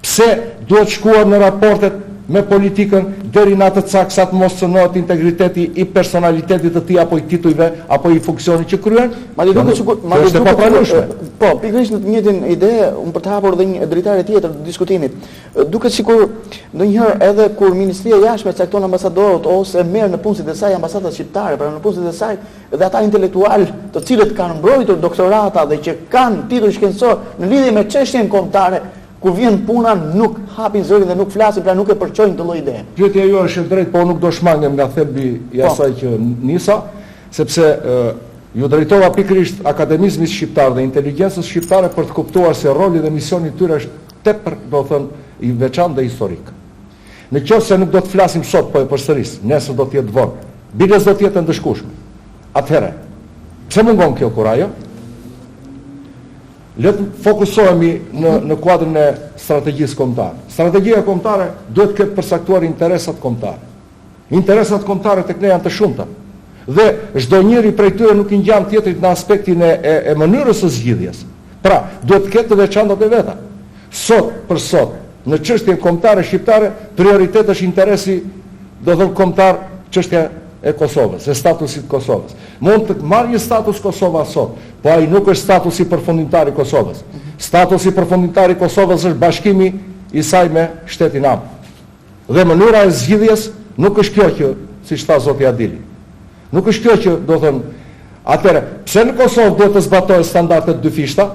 pse duhet shkuar në raportet me politikën deri në atë cak sa të mos cënohet integriteti i personalitetit të tij apo i titujve apo i funksionit që kryen. Po, pikërisht në të njëjtën ide, unë për të hapur edhe një dritare tjetër të diskutimit. Duket sikur ndonjëherë edhe kur Ministria e Jashtme cakton ambasadorët ose merr në punësit e saj ambasadat shqiptare, pra në punësit e saj dhe ata intelektual, të cilët kanë mbrojtur doktorata dhe që kanë titull shkencor në lidhje me çështjen kombëtare, kur vjen puna nuk hapin zërin dhe nuk flasin, pra nuk e përçojnë të lloj ide. Pyetja jo është e drejtë, po nuk do shmangem nga thelbi i asaj që nisa, sepse ju drejtova pikërisht akademizmit shqiptar dhe inteligjencës shqiptare për të kuptuar se roli dhe misioni i tyre është tepër, do të thënë, i veçantë dhe historik. Në qoftë se nuk do të flasim sot, po e përsëris, nesër do të jetë vonë, biles do të jetë ndëshkueshme. Atëherë, pse mungon kjo kurajo? Le të fokusohemi në kuadrin e strategjisë kombëtare. Strategjia kombëtare duhet të ketë përcaktuar interesat kombëtare. Interesat kombëtare tek ne janë të shumta. Dhe çdo njeri prej tyre nuk i ngjan tjetrit në aspektin e mënyrës së zgjidhjes. Pra, duhet të ketë të veçantat e veta. Sot për sot, në çështjen kombëtare shqiptare, prioritet është interesi, do të thonë kombëtar, çështja e Kosovës, e statusit Kosovës. Mund të marrë një status Kosova sot, po ai nuk është statusi përfundimtar i Kosovës. Statusi përfundimtar i Kosovës është bashkimi i saj me shtetin Am. Dhe mënyra e zgjidhjes nuk është kjo që, siç tha zoti Adili. Nuk është kjo që do thënë, atëre, pse në Kosovë duhet të zbatohet standardet dyfishta?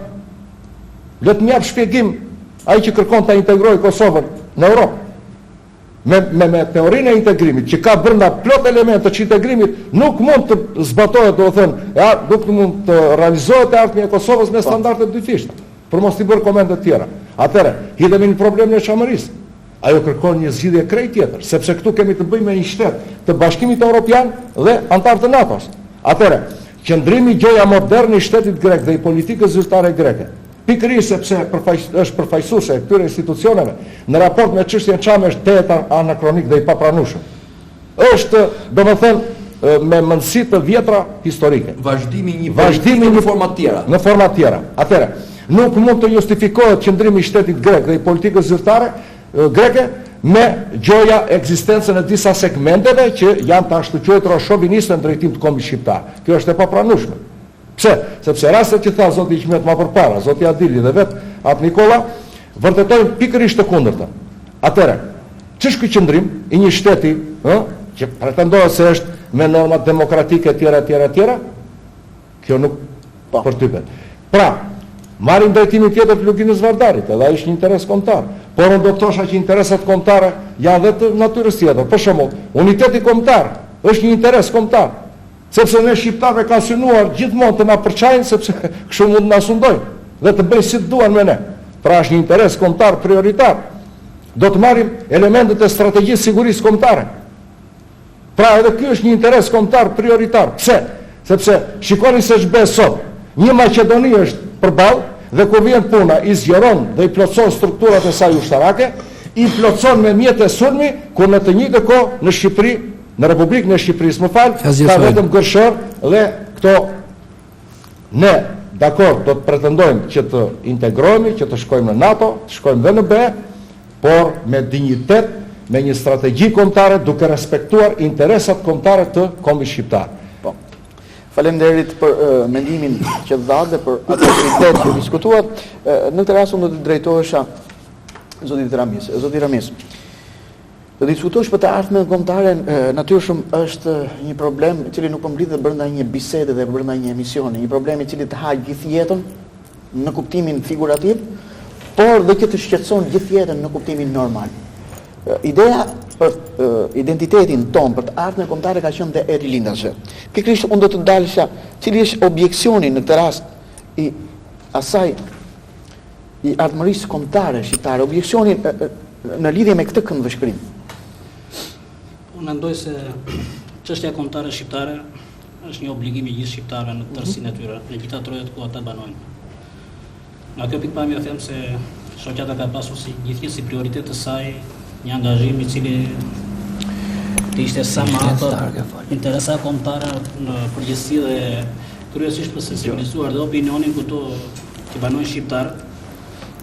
Le të më jap shpjegim ai që kërkon ta integrojë Kosovën në Europë. Me teorinë e integrimit, që ka brenda plot elemente që integrimit nuk mund të zbatohet, do të thënë, nuk mund të realizohet e ardhmja e Kosovës me standarde dyfishta, për mos t'i bërë komente të tjera. Atëre, hidhemi në problemin e çamërisë. Ajo kërkon një zgjidhje krejt tjetër, sepse këtu kemi të bëjmë me një shtet të Bashkimit Evropian dhe antar të NATO-s. Atëre, qëndrimi gjoja moderne i shtetit grek dhe i politikës zyrtare greke, pikërisht sepse është përfaqësuese e këtyre institucioneve në raport me çështjen çame është tetë anakronik dhe i papranueshëm. Është, domethënë, me mendësi të vjetra historike. Vazhdimi në forma të tjera. Në forma të tjera. Atëherë, nuk mund të justifikohet qëndrimi i shtetit grek dhe i politikës zyrtare greke me gjoja ekzistencën e disa segmenteve që janë të ashtuquajtura shoviniste në drejtim të kombit shqiptar. Kjo është e papranueshme. Pse? Sepse rastet që tha zoti Hikmet më përpara, zoti Adili dhe vet atë Nikola, vërtetojnë pikërisht të kundërtën. Atëherë, ç'është ky qëndrim i një shteti, që pretendohet se është me norma demokratike etj, kjo nuk përtypet. Pra, marrim drejtimin tjetër të Luginës Vardarit, edhe ai është një interes kombëtar. Por unë do të thosha që interesat kombëtare janë dhe të natyrës tjetër. Për shembull, uniteti kombëtar është një interes kombëtar. Sepse ne shqiptarëve ka synuar gjithmonë të na përçajnë, sepse kështu mund na sundojnë dhe të bëjnë si të duan me ne. Pra është një interes kombëtar prioritar. Do të marrim elementet e strategjisë sigurisë kombëtare. Pra edhe ky është një interes kombëtar prioritar. Pse? Sepse shikoni se ç'bën sot. Një Maqedoni është përballë dhe kur vjen puna i zgjeron dhe i plotson strukturat e saj ushtarake, i plotson me mjete sulmi, kur në të njëjtën kohë në Shqipëri, në Republikën e Shqipërisë, ka vetëm gërshër dhe këto ne, dakord, do të pretendojmë që të integrohemi, që të shkojmë në NATO, të shkojmë dhe në BE, por me dinjitet, me një strategji kombëtare, duke respektuar interesat kombëtare të kombit shqiptar. Po. Faleminderit për mendimin që dhatë dhe për atë aktivitet që diskutuat. Në këtë rast unë do të drejtohesha zotit Ramis. Zoti Ramis, Të diskutosh për të ardhmen kombëtare natyrshëm është një problem i cili nuk po mblidhet brenda një bisede dhe brenda një emisioni, një problem i cili të ha gjithë jetën në kuptimin figurativ, por dhe që të shqetëson gjithë jetën në kuptimin normal. Ideja për identitetin ton, për të ardhmen kombëtare ka qenë dhe e rilindase. Pikërisht unë do të dalësha cili është objeksioni në këtë rast i asaj i ardhmërisë kombëtare shqiptare, objeksionin në lidhje me këtë këndvështrim. Unë mendoj se çështja kombëtare shqiptare është një obligim i gjithë shqiptarëve në tërësinë e tyre, në gjitha trojet ku ata banojnë. Nga kjo pikpamje them se shoqata ka pasur gjithnjë si prioritet të saj një angazhim i cili të ishte sa më afër interesa kombëtare në përgjithësi dhe kryesisht për sensibilizuar dhe opinionin këtu që banojnë shqiptarë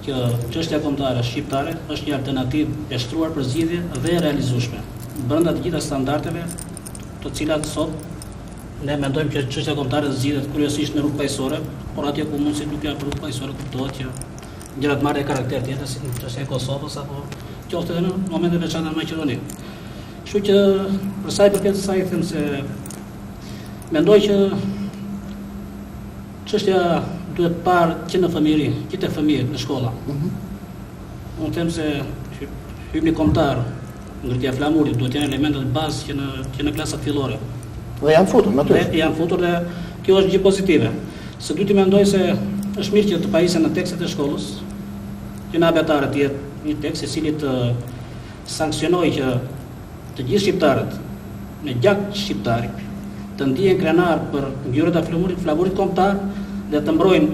që çështja kombëtare shqiptare është një alternativë e shtruar për zgjidhje dhe e realizueshme brenda të gjitha standardeve, të cilat sot ne mendojmë që çështja kombëtare zgjidhet kryesisht në rrugë paqësore, por atje ku mund si nuk janë për rrugë paqësore kuptohet që gjërat marrin karakter tjetër si çështja e Kosovës apo qoftë edhe në momente të veçanta në Maqedoni. Kështu që për sa i përket asaj them se mendoj që çështja duhet parë që në fëmijëri, që te fëmijët në shkolla. Unë them se hyrni kombëtar, ngërtja flamurit duhet janë elementet bazë që në klasat fillore. Dhe janë futur, natyrisht. Janë futur dhe kjo është gjë pozitive. Së dyti mendoj se është mirë që të pajisen në tekstet e shkollës, që në abetare të jetë një tekst i cili të sankcionojë që të gjithë shqiptarët në gjak shqiptari të ndihen krenar për ngjyrat e flamurit kombëtar dhe të mbrojnë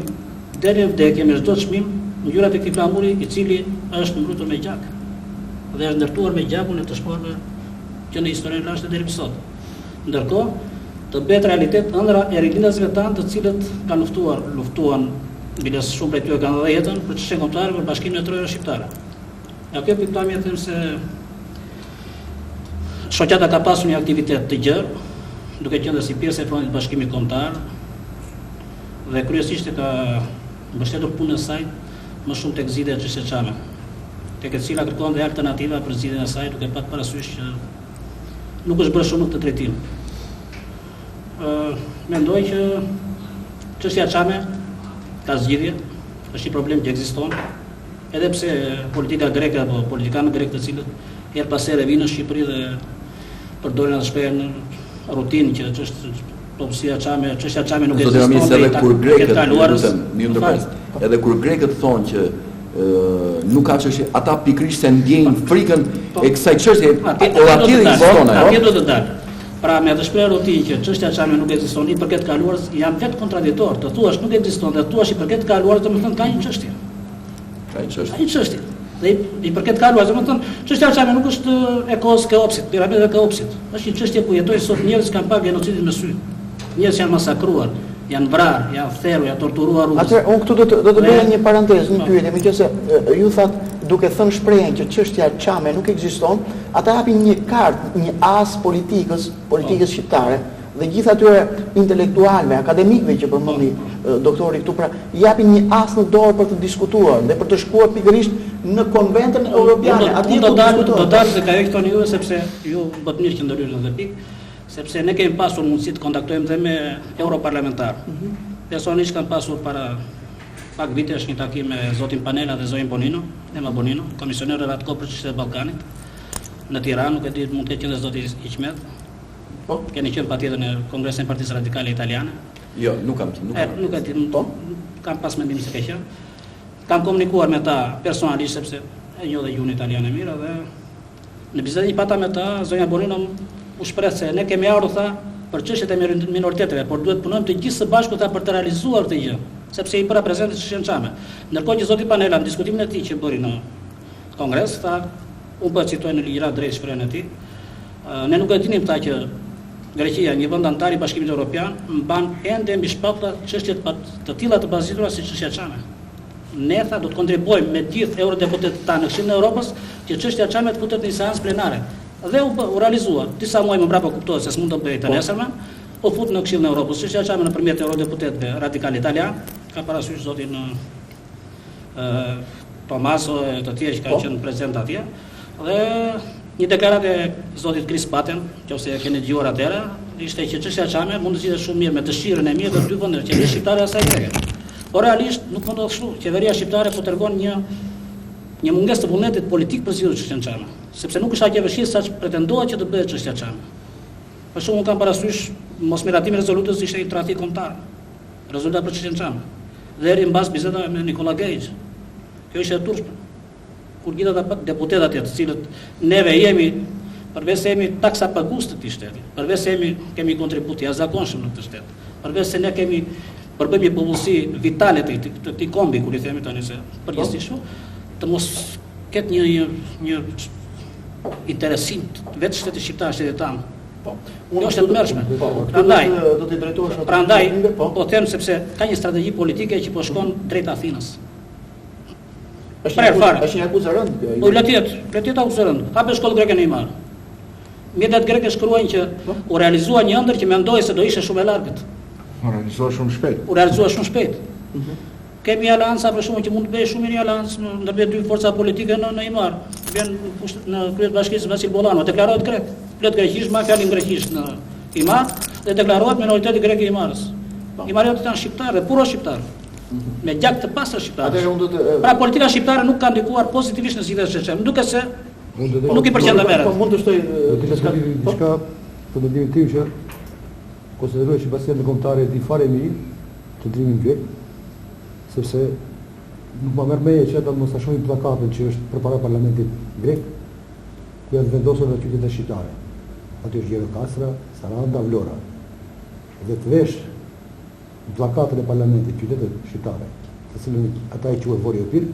deri në vdekje me çdo çmim ngjyrat e këtij flamuri i cili është mbrutur me gjak dhe është ndërtuar me gjakun e të shporve që në historinë lashtë deri më sot. Ndërkohë, të bëhet realitet ëndra e rilindasve tanë të cilët kanë luftuan biles shumë prej tyre kanë dhënë jetën për çështjen kombëtare për bashkimin e trojave shqiptare. Nga kjo pikpamje them se shoqata ka pasur një aktivitet të gjerë, duke qenë si pjesë e frontit të bashkimit kombëtar dhe kryesisht ka mbështetur punën e saj më shumë tek zgjidhja e çështjes çame, tek e cila kërkon dhe alternativa për zgjidhjen e saj duke pasur parasysh që nuk është bërë shumë në këtë drejtim. Mendoj që çështja çame ka zgjidhje, është një problem që ekziston, edhe pse politika greke apo politikanët grek të cilët her pas here vinë në Shqipëri dhe përdorin atë shprehje në rutinë që çështja çame nuk ekziston. Edhe kur grekët, edhe kur grekët thonë që nuk ka çështje, ata pikërisht se ndjejnë frikën e kësaj çështje, por atje ekziston ajo. Atje do të dalë. Pra me atë shprehje rutinë që çështja çame nuk ekziston, i përket kaluarës janë vetë kontradiktor. Të thuash nuk ekziston dhe të thuash i përket kaluarës, domethënë ka një çështje. Ka një çështje. Dhe i përket kaluarës, domethënë çështja çame nuk është e kohës Keopsit, piramidave të Keopsit. Është një çështje ku jetojnë sot njerëz që kanë pa genocidin me sy. Njerëz janë masakruar, janë vrarë, janë therrur, janë torturuar rrugës. Atëherë unë këtu do të bëj një parantezë, një pyetje, meqense ju thatë duke thënë shprehjen që çështja çame nuk ekziston, ata japin një kartë, një as politikës shqiptare dhe gjithë atyre intelektualëve, akademikëve që përmendi doktori këtu, pra japin një as në dorë për të diskutuar dhe për të shkuar pikërisht në konventën europiane. Atje do dalë se ka thonë ju sepse ju bëhet mirë që ndërhyjnë në këtë pikë, sepse ne kemi pasur mundësi të kontaktojmë dhe me europarlamentar. Personalisht kanë pasur para pak vitesh një takim me zotin Panela dhe zotin Bonino, Ema Bonino, komisioner rretko për çështjet e Ballkanit në Tiranë, nuk e di mund të ketë qenë zoti Iqmet. Po, keni qenë patjetër në Kongresin e Partisë Radikale Italiane? Jo, nuk kam qenë. Nuk e di, kam pas mendim se ka qenë. Kam komunikuar me ta personalisht sepse e njoh dhe gjuhën italiane mirë dhe në bisedë që pata me ta, zonja Bonino u shpreh se ne kemi ardhur tha për çështjet e minoriteteve, por duhet punojmë të gjithë së bashku ta për të realizuar këtë gjë, sepse i para prezente çështjen çame. Ndërkohë që zoti Panela në diskutimin e tij që bëri në Kongres tha, unë po citoj në ligjërat drejt shprehjen e tij, ne nuk e dinim tha që Greqia, një vend antar i Bashkimit Evropian, mban ende mbi shpatulla çështje të tilla të bazuara si çështja çame. Ne tha do të kontribuojmë me gjithë eurodeputetët tanë në Këshillin e Evropës që çështja çame të futet në seancë plenare. Dhe u realizua. Disa muaj më brapa kuptohet se s'mund të bëjë të nesërmen, u fut në Këshillin e Evropës. Çështja çame nëpërmjet eurodeputetëve radikal italian, ka parasysh zotin Tomaso e të tjerë që kanë qenë prezent atje. Dhe Një deklaratë e zotit Kris Paten, nëse e keni dëgjuar atëherë, ishte që çështja e Çame mund të zgjidhet shumë mirë me dëshirën e mirë të dy vendeve, qeveria shqiptare asaj greke. Por realisht nuk mund të kështu. Qeveria shqiptare po tregon një mungesë të vullnetit politik për zgjidhur çështjen Çame, sepse nuk është aq e vështirë sa pretendohet që të bëhet çështja Çame. Për shembull, kam parasysh mosmiratimi i rezolutës ishte një trafik kombëtar. Rezultat për çështjen Çame. Dhe eri mbas bisedave me Nikola Gejç. Kjo ishte e turpshme. Kur gjithë ata deputetat të cilët neve jemi, përveç se jemi taksa pagues të këtij shteti, përveç se kemi kontribut të jashtëzakonshëm në këtë shtet, përveç se ne kemi përbëjmë një popullsi vitale të këtij kombi, kur i themi tani se përgjithsisht, të mos ketë një interesim vetë shteti shqiptar, shteti tanë. Kjo është e tmerrshme. Prandaj po them sepse ka një strategji politike që po shkon drejt Athinës. Është një akuzë rënd. Po letet akuzë rënd. Hapë shkollë greke në Imar. Mjetet greke shkruajnë që u realizua një ëndër që mendoi se do ishte shumë e largët. U realizua shumë shpejt. Kemi aleanca për shkakun që mund të bëjë shumë një aleancë ndërmjet dy forca politike në Imar. Vjen në krye të bashkisë Vasil Bollano, deklarohet grek. Flet greqisht, ma fjalin greqisht në Imar dhe deklarohet minoriteti grek i Imarës. Imariotët janë shqiptarë dhe puro shqiptarë. Me gjak të pastër shqiptarë. Pra politika shqiptare nuk ka ndikuar pozitivisht në zgjidhjen e çështjes. Më duket se nuk i përqendon merret. Po mund të shtoj diçka për mendimin tim që konsideroj që pasionet kombëtare di fare mirë të drimin grek, sepse nuk më merr meje që ata mos ta shohin plakatën që është përpara parlamentit grek, ku janë vendosur në qytetet shqiptare. Aty është Gjirokastra, Saranda, Vlora. Dhe të vesh plakatën e parlamentit qytetet shqiptare, të cilën ata e quajnë Voriopir,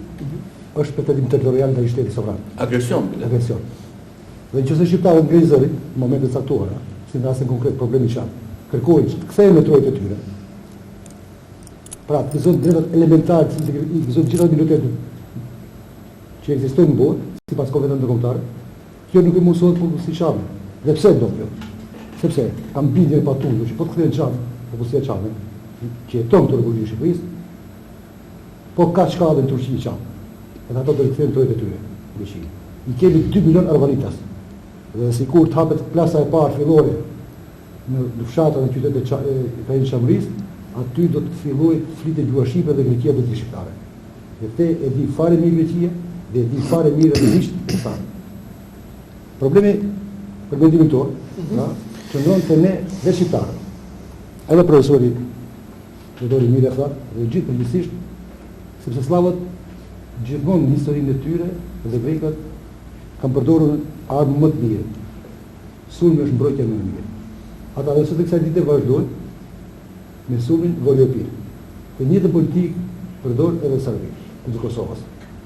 është pretendim territorial ndaj shtetit sovran. Agresion. Dhe nëse shqiptarët ngrihen zërin në momente të caktuara, si në rastin konkret problemi çan, kërkojnë të kthehen në trojtë e tyre. Pra, të zonë drejtat elementare, të zonë gjitha minoritetet që ekzistojnë në botë, sipas konventit ndërkombëtar, kjo nuk e mundsohet popullsi çame. Dhe pse do kjo? Sepse kam bindjen e patundur që po të kthehen çame, popullsia çame, që jeton të Republikën e Shqipërisë, po ka shkallë në Turqi çame. Edhe ato do të kthehen trojtë e tyre në Greqi. I kemi 2 milion arvanitas. Dhe sikur të hapet klasa e parë fillore në fshatat e qytetit të Çamërisë, aty do të fillojë flitë gjua shqipe dhe Greqia do të ishte shqiptare. Dhe te e di fare mirë Greqia dhe e di fare mirë realisht shqiptar. Problemi për mendimin tonë, qëndron te ne dhe shqiptarët. Edhe profesori Teodori Mira tha, dhe gjithë përgjithsisht, sepse slavët gjithmonë në historinë e tyre dhe grekët kanë përdorur armë më të mirë. Sulmi është mbrojtja më e mirë. Ata dhe sot e kësaj dite vazhdojnë me sulmin Voriopir. Të njëjtën politikë përdor edhe Sarbi, kundër Kosovës,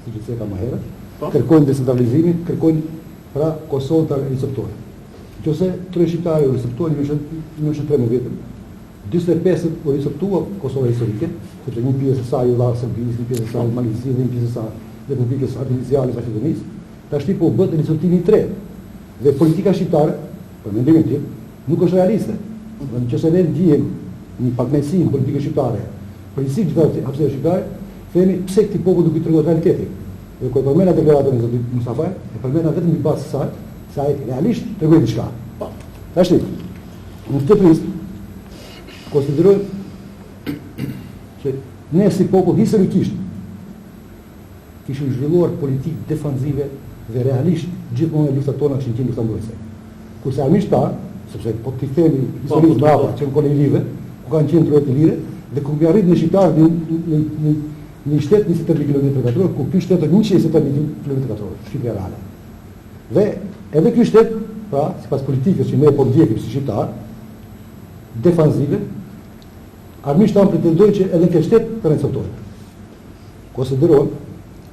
siç e thënë më herët. Kërkojnë decentralizimin, kërkojnë pra Kosovën ta riceptojnë. Nëse tre shqiptarë u riceptojnë në 1913, 45 u riceptua Kosova historike, sepse një pjesë e saj u dha Serbisë, një pjesë e saj Malizisë, një pjesë e saj Republikës Artificiale të Maqedonisë. Tashti po bëhet riceptimi i tretë. Dhe politika shqiptare, për mendimin tim, nuk është realiste. Nëse ne ndiejmë një pakënaqësi në politikën shqiptare, për si gjithë hapësira shqiptare, themi pse këtij popull nuk i tregon realitetin. Dhe kur përmend deklaratën e zotit Mustafa, e përmend vetëm një pas saj, se ai realisht tregon diçka. Tashti, në këtë pjesë konsiderojmë që ne si popull historikisht kishim zhvilluar politikë defanzive dhe realisht gjithmonë luftat tona kishin qenë lufta mbrojtëse. Kurse armiqtar, sepse po ti themi historisë brava që në kolonive, ku kanë qenë trojtë lire dhe ku arrit në shqiptar në shtet 28 km2, ku ky shtet është 170 km2, Shqipëria reale. Dhe edhe ky shtet, pra, sipas politikës që ne po ndjekim si shqiptar, defanzive, armiqtar pretendojnë që edhe këtë shtet të receptojnë. Konsiderojnë,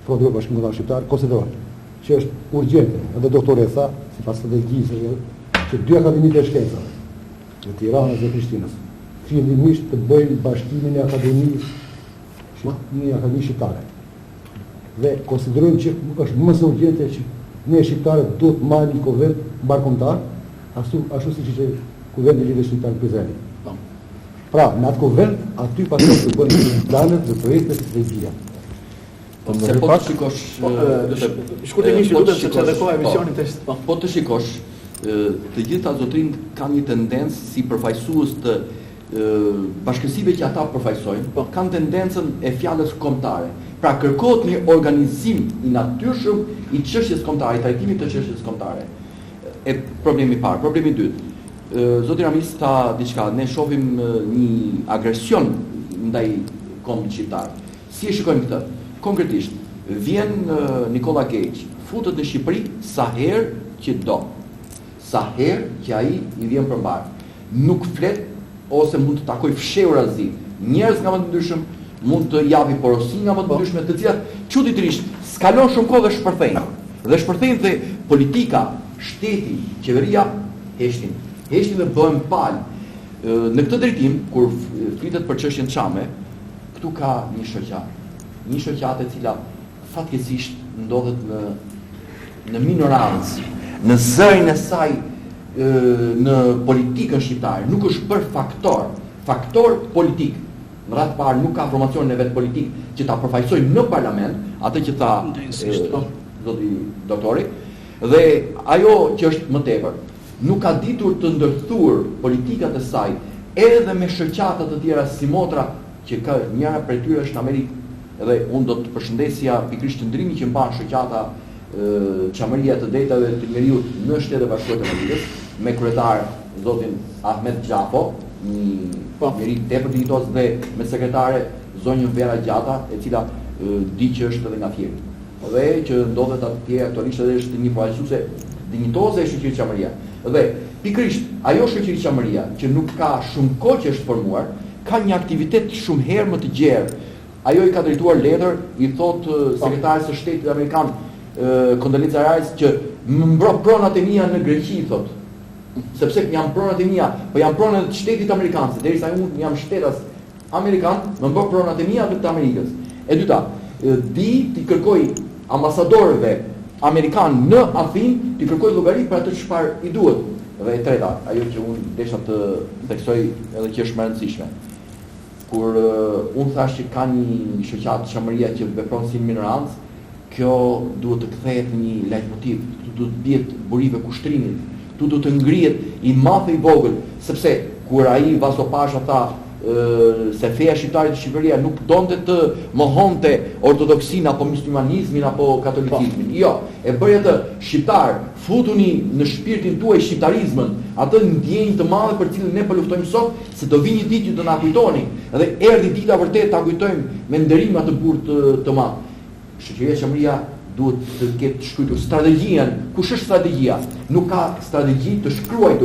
prodhoi Bashkimi Shqiptar, konsiderojnë që është urgjente, edhe doktori e tha, sipas strategjisë, që dy akademitë e shkencave, të Tiranës dhe Prishtinës, fillimisht të bëjnë bashkimin e akademisë, një akademi shqiptare. Dhe konsiderojmë që është më së urgjente që ne shqiptarët do të marrim një kuvend mbarkombëtar, ashtu siç ishte kuvendi i lidhjes shqiptar në Prizren. Pra, në atë kuvend, aty pastaj të bëhen planet dhe projekte të strategjia. Se po të shikosh... Shkurtimisht, lutem, sepse dhe koha e emisionit është... Po të shikosh, të gjitha zotrinë kanë një tendencë si përfaqësues të bashkësive që ata përfaqësojnë, kanë tendencën e fjalës kombëtare. Pra kërkohet një organizim i natyrshëm i çështjes kombëtare, i trajtimit të çështjes kombëtare. E problemi i parë, problemi i dytë. Zoti Ramis tha diçka, ne shohim një agresion ndaj kombit shqiptar. Si e shikojmë këtë? Konkretisht, vjen Nikola Cage, futet në Shqipëri sa herë që do. Sa herë që ai i vjen përmbar. Nuk flet ose mund të takoj fshehurazi. Njerëz nga më të ndryshëm, mund të japi porosi nga më të ndryshme, të cilat çuditërisht skalon shumë kohë dhe shpërthejnë. Dhe shpërthejnë dhe politika, shteti, qeveria heshtin dhe bëhen palë. Në këtë drejtim, kur flitet për çështjen Çame, këtu ka një shoqat. Një shoqate e cila fatkeqësisht ndodhet në minorancë, në zërin e saj në politikën shqiptare, nuk është për faktor politik. Në radhë të parë nuk ka formacionin e vet politik që ta përfaqësojë në parlament, atë që tha zoti doktori, dhe ajo që është më tepër, nuk ka ditur të ndërthur politikat e saj edhe me shoqata të tjera si motra, që ka njëra prej tyre është Amerikë. Edhe unë do të përshëndesja pikërisht ndrimi që mban shoqata Çamëria të Drejtave të Njeriut në Shtetet e Bashkuara të Amerikës, me kryetar zotin Ahmet Xhapo, një njeri tepër dinjitoz, dhe me sekretare zonjën Vera Gjata, e cila di që është edhe nga Fieri. Dhe që ndodhet atje aktualisht edhe është një përfaqësuese dinjitoze e shoqërisë Çamëria. Dhe pikërisht ajo shoqëri Çamëria që nuk ka shumë kohë që është formuar, ka një aktivitet shumë herë më të gjerë. Ajo i ka drejtuar letër, i thot sekretarit së shtetit amerikan Condoleezza Rice që më mbro pronat e mia në Greqi, thot. Sepse janë pronat e mia, po janë pronat e shtetit amerikan, se derisa unë jam shtetas amerikan, më mbro pronat e mia të Amerikës. E dyta, ti kërkoj ambasadorëve amerikan në Athinë, ti kërkoj llogari për atë çfarë i duhet. Dhe e treta, ajo që unë desha të theksoj edhe që është më e rëndësishme. Kur unë thash që ka një shoqatë Çamëria që vepron si minorancë, kjo duhet të kthehet në një leitmotiv, këtu duhet të bjet burive kushtrimit, këtu duhet të ngrihet i madh i vogël, sepse kur ai Vasopasha tha se feja shqiptare të Shqipëria nuk donte të mohonte ortodoksinë apo muslimanizmin apo katolikizmin. Jo, e bëri atë shqiptar, futuni në shpirtin tuaj shqiptarizmën, atë ndjenjë të madhe për cilën ne po luftojmë sot, se do vi një ditë që do na kujtoni, dhe erdhi dita vërtet ta kujtojmë me nderim atë burr të madh. Shoqëria Çamëria duhet të ketë shkruar strategjinë. Kush është strategjia? Nuk ka strategji të shkruar.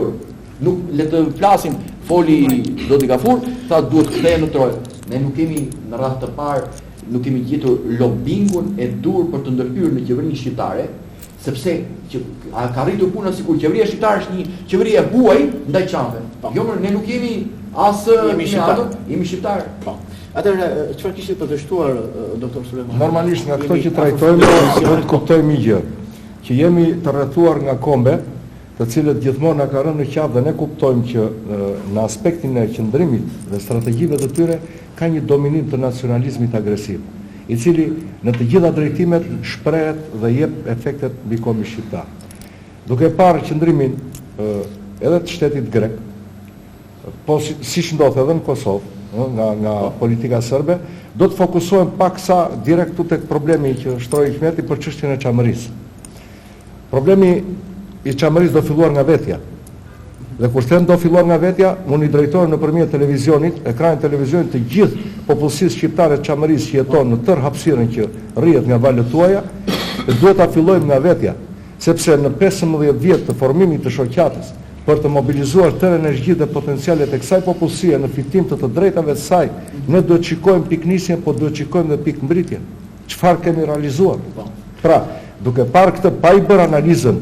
Nuk le të flasim, foli zoti Gafur, tha duhet kthehen në trojë. Ne nuk kemi në radhë të parë, nuk kemi gjetur lobingun e dur për të ndërhyrë në qeverinë shqiptare, sepse që ka arritur puna sikur qeveria shqiptare është një qeveri e huaj ndaj Çamëve. Jo, ne nuk jemi as jemi shqiptar. Po. Atëherë, çfarë kishte për të shtuar doktor Sulejman? Normalisht nga këto që trajtojmë, do të kuptojmë një gjë, që jemi të rrethuar nga kombe, të cilët gjithmonë na ka rënë në qafë, dhe ne kuptojmë që në aspektin e qëndrimit dhe strategjive të tyre ka një dominim të nacionalizmit agresiv, i cili në të gjitha drejtimet shprehet dhe jep efektet mbi kombin shqiptar. Duke parë qëndrimin edhe të shtetit grek, po siç ndodh edhe në Kosovë, nga politika serbe, do të fokusohem pak sa direkt tek problemi që shtroi Hikmeti për çështjen e Çamërisë. Problemi i Çamërisë do filluar nga vetja. Dhe kur them do filluar nga vetja, unë i drejtohem nëpërmjet televizionit, ekranit televizionit të gjithë popullsisë shqiptare të Çamërisë që jeton në tërë hapësirën që rrihet nga valët tuaja, duhet ta fillojmë nga vetja, sepse në 15 vjet të formimit të shoqatës, për të mobilizuar tërë energjitë dhe potencialet e kësaj popullsie në fitim të drejtave të saj, ne duhet të shikojmë piknisjen, po duhet të shikojmë edhe pikmbritjen. Çfarë kemi realizuar? Pra, duke parë këtë pa i bërë analizën,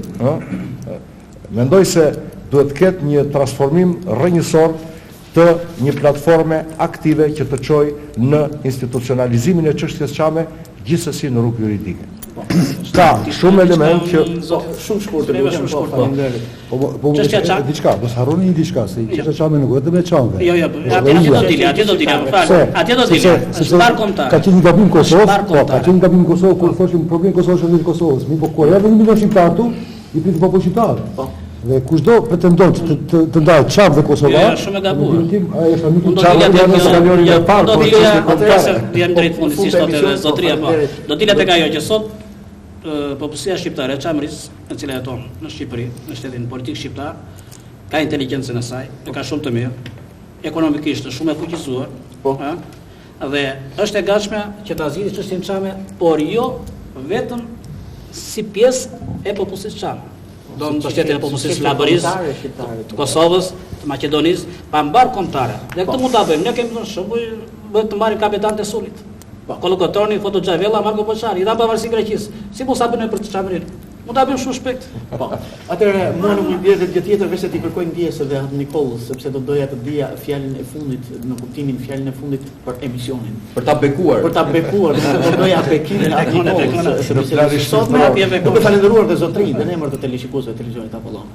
mendoj se duhet të ketë një transformim rrënjësor të një platforme aktive që të çojë në institucionalizimin e çështjes Çame, gjithsesi në rrugë juridike. Ka shumë element që Shumë shkurtër, faleminderit. po Çështja çam. diçka, mos harroni një diçka, se çështja çam nuk vetëm me çamve. Jo, atje do dilja, atje do dilja. Shqiptar kombëtar. Ka qenë një gabim në Kosovë, Shqiptar po, ka kombëtar. qenë një gabim në Kosovë kur thoshim problem Kosovë është në Kosovës, mi po kur ja vjen milion shqiptar tu, i pritet popull shqiptar. Dhe kushdo pretendon të ndajë çam dhe Kosova. Jo, shumë e gabuar. Ai është amiku Unë do çam, dilja janë tek skalionin e parë. do po, dilja çështje kombëtare. atëherë jam drejt fundit si thotë edhe zotria po. Do dilja tek ajo që sot popullsia shqiptare, çamërisë, e cila jeton në Shqipëri, në shtetin politik shqiptar, ka inteligjencën e saj, e ka shumë të mirë, ekonomikisht është shumë e fuqizuar, ëh, dhe është e gatshme që ta zgjidhë çështjen çame, por jo vetëm si pjesë e popullsisë çame. Do në mbështetjen e popullsisë labërisë, të Kosovës, të Maqedonisë, pa mbar kombëtare. Dhe këtë mund ta bëjmë. Ne kemi në shembull të marrim kapitan të Sulit. Kolokotoni, Foto Xhavella, Marko Poçari, i dha pavarësi Greqisë. Si mos sa bëjmë për çamërin? Mund ta bëjmë shumë shpejt. Po. Atëherë mua nuk më vjen gjë tjetër veç se ti kërkoj ndjesë dhe atë Nikollës, sepse do doja të dija fjalën e fundit, në kuptimin fjalën e fundit për emisionin. Për ta bekuar. Për ta bekuar, do doja bekimin atë Nikollës. Sot më Nuk e falenderuar dhe zotrin në emër të televizionit të televizionit Apollon.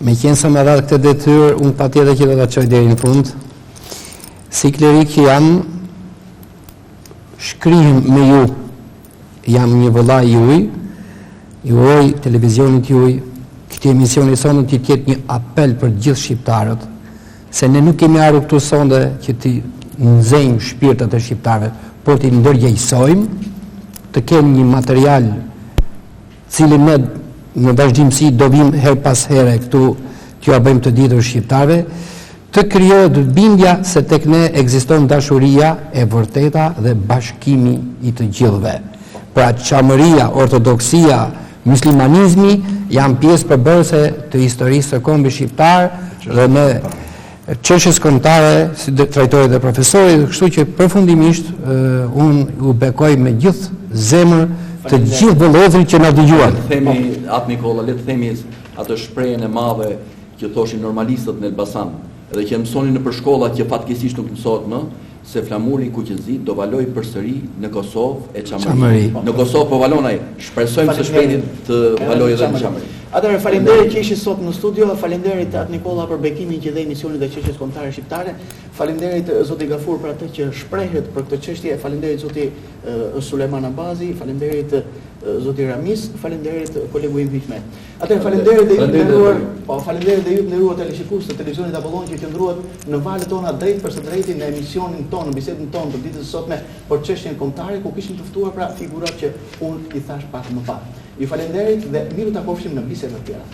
Me qenë se më dha këtë detyrë, unë patjetër që do ta çoj deri në fund. Si klerik që jam, shkrihem me ju, jam një vëllai juaj, ju uroj televizionit juaj, këtë emisioni sonë të jetë një apel për gjithë shqiptarët, se ne nuk kemi ardhur këtu sonde që të nxejmë shpirtat e shqiptarëve, por të ndërgjegjësojmë, të kemi një material cili ne në vazhdimsi do vim her pas here këtu t'ju ja bëjmë të ditur shqiptarëve, të krijohet bindja se tek ne ekziston dashuria e vërteta dhe bashkimi i të gjithëve. Pra çamëria, ortodoksia, muslimanizmi janë pjesë përbërëse të historisë së kombit shqiptar dhe në çështjes kombëtare si trajtori dhe profesori, kështu që përfundimisht unë u bekoj me gjithë zemër të gjithë vëllezërit që na dëgjuan. Themi atë Nikolla, le të themi atë shprehjen e madhe që thoshin normalistët në Elbasan dhe që mësonin në përshkollat që fatkeqësisht nuk mësohet më, se flamuri kuqezi do valoj përsëri në Kosovë e çamëri. Në Kosovë po valon ai. Shpresojmë së shpejti të valojë edhe në çamëri. Atëherë faleminderit që ishi sot në studio, faleminderit atë Nikolla për bekimin që dhe emisionit dhe çështjes kombëtare shqiptare. Faleminderit zoti Gafur për atë që shprehet për këtë çështje, faleminderit zoti Sulejman Abazi, faleminderit zoti Ramis, faleminderit kolegu im Hikmet. Atëherë faleminderit dhe ju të nderuar, faleminderit dhe ju të nderuar televizionistë të televizionit Apollon që qëndruat në valët tona drejt për së drejti në emisionin tonë, në bisedën tonë të ditës së sotme për çështjen kombëtare ku kishim të ftuar pra figurat që unë i thash pak më parë. Ju falenderit dhe miru ta kofshim në biseda të tjera.